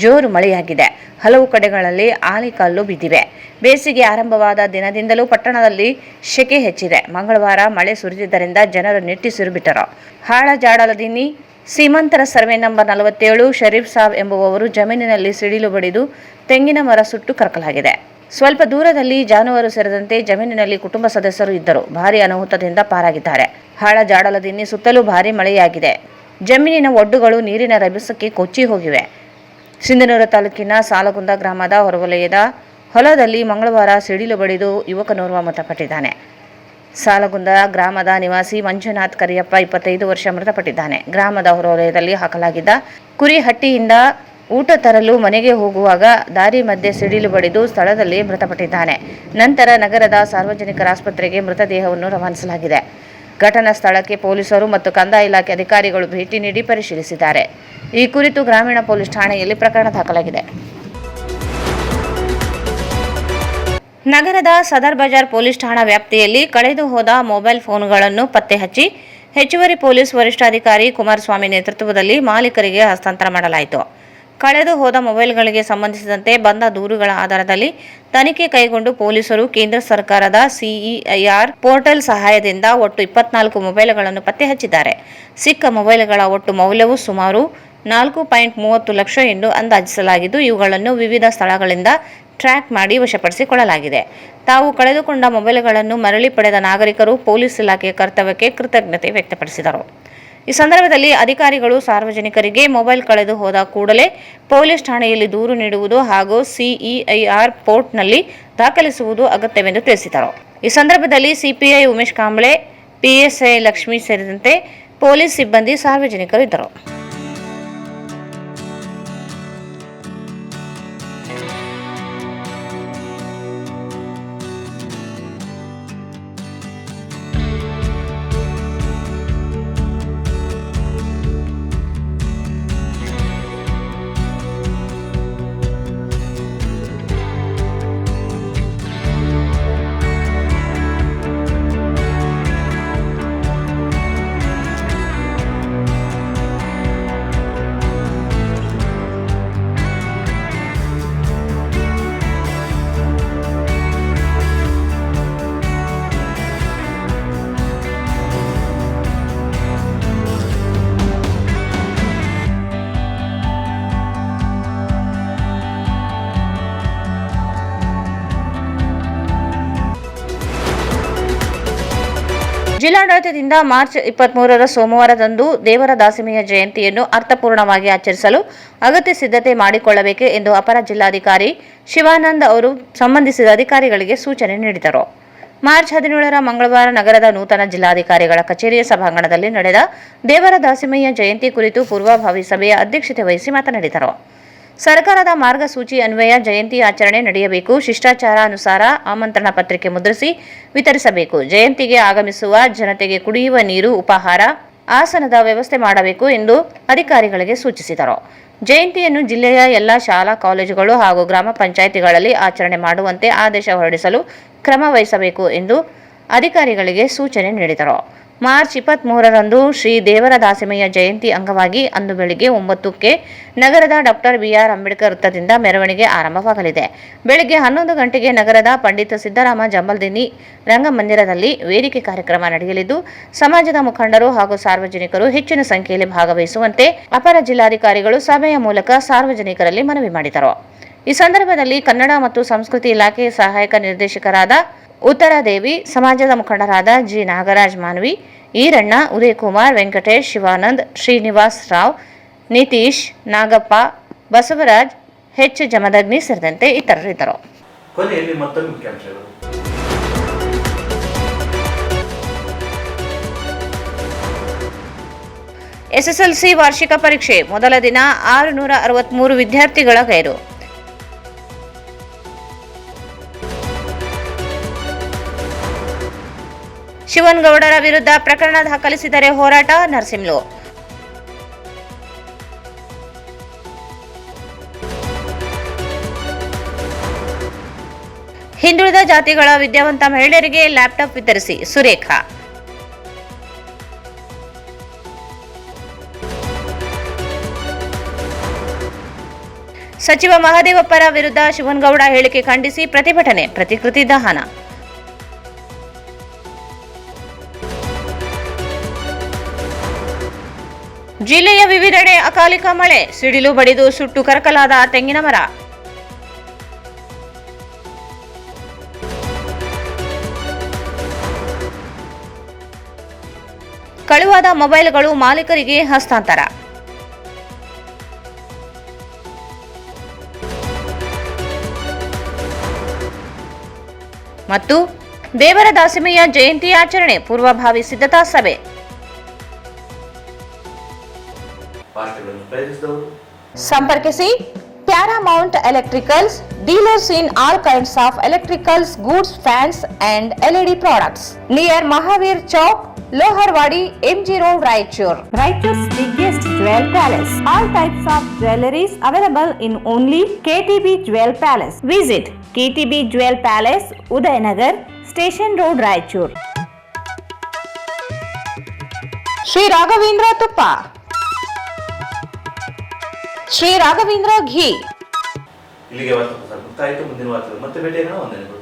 ಜೋರು ಮಳೆಯಾಗಿದೆ. ಹಲವು ಕಡೆಗಳಲ್ಲಿ ಆಲಿಕಲ್ಲು ಬಿದ್ದಿವೆ. ಬೇಸಿಗೆ ಆರಂಭವಾದ ದಿನದಿಂದಲೂ ಪಟ್ಟಣದಲ್ಲಿ ಸೆಕೆ ಹೆಚ್ಚಿದೆ. ಮಂಗಳವಾರ ಮಳೆ ಸುರಿದಿದ್ದರಿಂದ ಜನರು ನಿಟ್ಟುಸಿರು ಬಿಟ್ಟರು. ಹಾಳಜಾಡಲದಿನ್ನಿ ಸೀಮಂತರ ಸರ್ವೆ ನಂಬರ್ 47 ಶರೀಫ್ ಸಾಬ್ ಎಂಬುವವರು ಜಮೀನಿನಲ್ಲಿ ಸಿಡಿಲು ಬಡಿದು ತೆಂಗಿನ ಮರ ಸುಟ್ಟು ಕರಕಲಾಗಿದೆ. ಸ್ವಲ್ಪ ದೂರದಲ್ಲಿ ಜಾನುವಾರು ಸೇರಿದಂತೆ ಜಮೀನಿನಲ್ಲಿ ಕುಟುಂಬ ಸದಸ್ಯರು ಇದ್ದರು. ಭಾರೀ ಅನಾಹುತದಿಂದ ಪಾರಾಗಿದ್ದಾರೆ. ಹಾಳಜಾಡಲದಿನ್ನಿ ಸುತ್ತಲೂ ಭಾರೀ ಮಳೆಯಾಗಿದೆ. ಜಮೀನಿನ ಒಡ್ಡುಗಳು ನೀರಿನ ರಭಸಕ್ಕೆ ಕೊಚ್ಚಿ ಹೋಗಿವೆ. ಸಿಂಧನೂರು ತಾಲೂಕಿನ ಸಾಲಗುಂದ ಗ್ರಾಮದ ಹೊರವಲಯದ ಹೊಲದಲ್ಲಿ ಮಂಗಳವಾರ ಸಿಡಿಲು ಬಡಿದು ಯುವಕನೋರ್ವ ಮೃತಪಟ್ಟಿದ್ದಾನೆ. ಸಾಲಗುಂದ ಗ್ರಾಮದ ನಿವಾಸಿ ಮಂಜುನಾಥ್ ಕರಿಯಪ್ಪ 25 ವರ್ಷ ಮೃತಪಟ್ಟಿದ್ದಾನೆ. ಗ್ರಾಮದ ಹೊರವಲಯದಲ್ಲಿ ಹಾಕಲಾಗಿದ್ದ ಕುರಿ ಹಟ್ಟಿಯಿಂದ ಊಟ ತರಲು ಮನೆಗೆ ಹೋಗುವಾಗ ದಾರಿ ಮಧ್ಯೆ ಸಿಡಿಲು ಬಡಿದು ಸ್ಥಳದಲ್ಲಿ ಮೃತಪಟ್ಟಿದ್ದಾನೆ. ನಂತರ ನಗರದ ಸಾರ್ವಜನಿಕರ ಆಸ್ಪತ್ರೆಗೆ ಮೃತದೇಹವನ್ನು ರವಾನಿಸಲಾಗಿದೆ. ಘಟನಾ ಸ್ಥಳಕ್ಕೆ ಪೊಲೀಸರು ಮತ್ತು ಕಂದಾಯ ಇಲಾಖೆ ಅಧಿಕಾರಿಗಳು ಭೇಟಿ ನೀಡಿ ಪರಿಶೀಲಿಸಿದ್ದಾರೆ. ಈ ಕುರಿತು ಗ್ರಾಮೀಣ ಪೊಲೀಸ್ ಠಾಣೆಯಲ್ಲಿ ಪ್ರಕರಣ ದಾಖಲಾಗಿದೆ. ನಗರದ ಸದರ್ ಬಜಾರ್ ಪೊಲೀಸ್ ಠಾಣಾ ವ್ಯಾಪ್ತಿಯಲ್ಲಿ ಕಳೆದು ಹೋದ ಮೊಬೈಲ್ ಫೋನ್ಗಳನ್ನು ಪತ್ತೆ ಹಚ್ಚಿ ಹೆಚ್ಚುವರಿ ಪೊಲೀಸ್ ವರಿಷ್ಠಾಧಿಕಾರಿ ಕುಮಾರಸ್ವಾಮಿ ನೇತೃತ್ವದಲ್ಲಿ ಮಾಲೀಕರಿಗೆ ಹಸ್ತಾಂತರ ಮಾಡಲಾಯಿತು. ಕಳೆದು ಹೋದ ಮೊಬೈಲ್ಗಳಿಗೆ ಸಂಬಂಧಿಸಿದಂತೆ ಬಂದ ದೂರುಗಳ ಆಧಾರದಲ್ಲಿ ತನಿಖೆ ಕೈಗೊಂಡು ಪೊಲೀಸರು ಕೇಂದ್ರ ಸರ್ಕಾರದ CEIR ಪೋರ್ಟಲ್ ಸಹಾಯದಿಂದ ಒಟ್ಟು 24 ಮೊಬೈಲ್ಗಳನ್ನು ಪತ್ತೆ ಹಚ್ಚಿದ್ದಾರೆ. ಸಿಕ್ಕ ಮೊಬೈಲ್ಗಳ ಒಟ್ಟು ಮೌಲ್ಯವು ಸುಮಾರು 4.30 ಲಕ್ಷ ಎಂದು ಅಂದಾಜಿಸಲಾಗಿದ್ದು, ಇವುಗಳನ್ನು ವಿವಿಧ ಸ್ಥಳಗಳಿಂದ ಟ್ರ್ಯಾಕ್ ಮಾಡಿ ವಶಪಡಿಸಿಕೊಳ್ಳಲಾಗಿದೆ. ತಾವು ಕಳೆದುಕೊಂಡ ಮೊಬೈಲ್ಗಳನ್ನು ಮರಳಿ ಪಡೆದ ನಾಗರಿಕರು ಪೊಲೀಸ್ ಇಲಾಖೆಯ ಕರ್ತವ್ಯಕ್ಕೆ ಕೃತಜ್ಞತೆ ವ್ಯಕ್ತಪಡಿಸಿದರು. ಈ ಸಂದರ್ಭದಲ್ಲಿ ಅಧಿಕಾರಿಗಳು ಸಾರ್ವಜನಿಕರಿಗೆ ಮೊಬೈಲ್ ಕಳೆದು ಹೋದ ಕೂಡಲೇ ಪೊಲೀಸ್ ಠಾಣೆಯಲ್ಲಿ ದೂರು ನೀಡುವುದು ಹಾಗೂ CEIR ಪೋರ್ಟಲ್ನಲ್ಲಿ ದಾಖಲಿಸುವುದು ಅಗತ್ಯವೆಂದು ತಿಳಿಸಿದರು. ಈ ಸಂದರ್ಭದಲ್ಲಿ CPI ಉಮೇಶ್ ಕಾಂಬ್ಳೆ, PSI ಲಕ್ಷ್ಮಿ ಸೇರಿದಂತೆ ಪೊಲೀಸ್ ಸಿಬ್ಬಂದಿ ಸಾರ್ವಜನಿಕರು ಇದ್ದರು. ಜಿಲ್ಲಾಡಳಿತದಿಂದ ಮಾರ್ಚ್ 23ರ ಸೋಮವಾರದಂದು ದೇವರ ದಾಸಿಮಯ್ಯ ಜಯಂತಿಯನ್ನು ಅರ್ಥಪೂರ್ಣವಾಗಿ ಆಚರಿಸಲು ಅಗತ್ಯ ಸಿದ್ಧತೆ ಮಾಡಿಕೊಳ್ಳಬೇಕು ಎಂದು ಅಪರ ಜಿಲ್ಲಾಧಿಕಾರಿ ಶಿವಾನಂದ್ ಅವರು ಸಂಬಂಧಿಸಿದ ಅಧಿಕಾರಿಗಳಿಗೆ ಸೂಚನೆ ನೀಡಿದರು. ಮಾರ್ಚ್ 17ರ ಮಂಗಳವಾರ ನಗರದ ನೂತನ ಜಿಲ್ಲಾಧಿಕಾರಿಗಳ ಕಚೇರಿಯ ಸಭಾಂಗಣದಲ್ಲಿ ನಡೆದ ದೇವರ ದಾಸಿಮಯ್ಯ ಜಯಂತಿ ಕುರಿತು ಪೂರ್ವಭಾವಿ ಸಭೆಯ ಅಧ್ಯಕ್ಷತೆ ವಹಿಸಿ ಮಾತನಾಡಿದರು. ಸರ್ಕಾರದ ಮಾರ್ಗಸೂಚಿ ಅನ್ವಯ ಜಯಂತಿ ಆಚರಣೆ ನಡೆಯಬೇಕು. ಶಿಷ್ಟಾಚಾರ ಅನುಸಾರ ಆಮಂತ್ರಣ ಪತ್ರಿಕೆ ಮುದ್ರಿಸಿ ವಿತರಿಸಬೇಕು. ಜಯಂತಿಗೆ ಆಗಮಿಸುವ ಜನತೆಗೆ ಕುಡಿಯುವ ನೀರು, ಉಪಹಾರ, ಆಸನದ ವ್ಯವಸ್ಥೆ ಮಾಡಬೇಕು ಎಂದು ಅಧಿಕಾರಿಗಳಿಗೆ ಸೂಚಿಸಿದರು. ಜಯಂತಿಯನ್ನು ಜಿಲ್ಲೆಯ ಎಲ್ಲ ಶಾಲಾ ಕಾಲೇಜುಗಳು ಹಾಗೂ ಗ್ರಾಮ ಪಂಚಾಯಿತಿಗಳಲ್ಲಿ ಆಚರಣೆ ಮಾಡುವಂತೆ ಆದೇಶ ಹೊರಡಿಸಲು ಕ್ರಮ ವಹಿಸಬೇಕು ಎಂದು ಅಧಿಕಾರಿಗಳಿಗೆ ಸೂಚನೆ ನೀಡಿದರು. ಮಾರ್ಚ್ 23ರಂದು ಶ್ರೀ ದೇವರ ದಾಸಿಮಯ್ಯ ಜಯಂತಿ ಅಂಗವಾಗಿ ಅಂದು ಬೆಳಿಗ್ಗೆ 9ಕ್ಕೆ ನಗರದ ಡಾಕ್ಟರ್ ಬಿ.ಆರ್. ಅಂಬೇಡ್ಕರ್ ವೃತ್ತದಿಂದ ಮೆರವಣಿಗೆ ಆರಂಭವಾಗಲಿದೆ. ಬೆಳಗ್ಗೆ 11 ಗಂಟೆಗೆ ನಗರದ ಪಂಡಿತ ಸಿದ್ದರಾಮ ಜಂಬಲ್ದಿನ್ನಿ ರಂಗಮಂದಿರದಲ್ಲಿ ವೇದಿಕೆ ಕಾರ್ಯಕ್ರಮ ನಡೆಯಲಿದ್ದು, ಸಮಾಜದ ಮುಖಂಡರು ಹಾಗೂ ಸಾರ್ವಜನಿಕರು ಹೆಚ್ಚಿನ ಸಂಖ್ಯೆಯಲ್ಲಿ ಭಾಗವಹಿಸುವಂತೆ ಅಪರ ಜಿಲ್ಲಾಧಿಕಾರಿಗಳು ಸಭೆಯ ಮೂಲಕ ಸಾರ್ವಜನಿಕರಲ್ಲಿ ಮನವಿ ಮಾಡಿದರು. ಈ ಸಂದರ್ಭದಲ್ಲಿ ಕನ್ನಡ ಮತ್ತು ಸಂಸ್ಕೃತಿ ಇಲಾಖೆ ಸಹಾಯಕ ನಿರ್ದೇಶಕರಾದ ಉತ್ತರಾದೇವಿ, ಸಮಾಜದ ಮುಖಂಡರಾದ ಜಿ. ನಾಗರಾಜ್ ಮಾನವಿ, ಈರಣ್ಣ, ಉದಯಕುಮಾರ್, ವೆಂಕಟೇಶ್, ಶಿವಾನಂದ್, ಶ್ರೀನಿವಾಸ್ ರಾವ್, ನಿತೀಶ್, ನಾಗಪ್ಪ, ಬಸವರಾಜ್, ಎಚ್. ಜಮದಗ್ನಿ ಸೇರಿದಂತೆ ಇತರರಿದ್ದರು. ಕೊನೆಯಲ್ಲಿ ಮತ್ತೊಂದು ಮುಖ್ಯಾಂಶಗಳು. ಎಸ್ಎಸ್ಎಲ್ಸಿ ವಾರ್ಷಿಕ ಪರೀಕ್ಷೆ ಮೊದಲ ದಿನ 663 ವಿದ್ಯಾರ್ಥಿಗಳ ಗೈರು. ಶಿವನಗೌಡರ ವಿರುದ್ಧ ಪ್ರಕರಣ ದಾಖಲಿಸಿದರೆ ಹೋರಾಟ, ನರಸಿಂಹಲು. ಹಿಂದುಳಿದ ಜಾತಿಗಳ ವಿದ್ಯಾವಂತ ಮಹಿಳೆಯರಿಗೆ ಲ್ಯಾಪ್ಟಾಪ್ ವಿತರಿಸಿ, ಸುರೇಖಾ. ಸಚಿವ ಮಹದೇವಪ್ಪರ ವಿರುದ್ಧ ಶಿವನಗೌಡ ಹೇಳಿಕೆ ಖಂಡಿಸಿ ಪ್ರತಿಭಟನೆ, ಪ್ರತಿಕೃತಿ ದಹನ. ಜಿಲ್ಲೆಯ ವಿವಿಧೆಡೆ ಅಕಾಲಿಕ ಮಳೆ, ಸಿಡಿಲು ಬಡಿದು ಸುಟ್ಟು ಕರಕಲಾದ ತೆಂಗಿನ ಮರ. ಕಳುವಾದ ಮೊಬೈಲ್ಗಳು ಮಾಲೀಕರಿಗೆ ಹಸ್ತಾಂತರ. ಮತ್ತು ದೇವರ ದಾಸಿಮಯ್ಯ ಜಯಂತಿ ಆಚರಣೆ ಪೂರ್ವಭಾವಿ ಸಿದ್ಧತಾ ಸಭೆ. ಸಂಪರ್ಕಿಸಿ Paramount electricals, dealers in all kinds of electricals goods, fans and LED products near Mahavir Chowk, Loharwadi, MG Road, Raichur. Raichur's biggest jewel palace. All types of jewelries available in only KTB Jewel Palace. Visit KTB Jewel Palace, Udayanagar, Station Road, Raichur. Shri Raghavendra ತುಪ್ಪ, ಶ್ರೀ ರಾಘವೇಂದ್ರ ಘೀ. ಇಲ್ಲಿಗೆ ವಾರ್ತೆ ಮುಕ್ತಾಯಿತು. ಮುಂದಿನ ವಾರ್ತೆ ಮತ್ತೆ ಭೇಟಿಯಾಗೋಣ. ವಂದನೆಗಳು.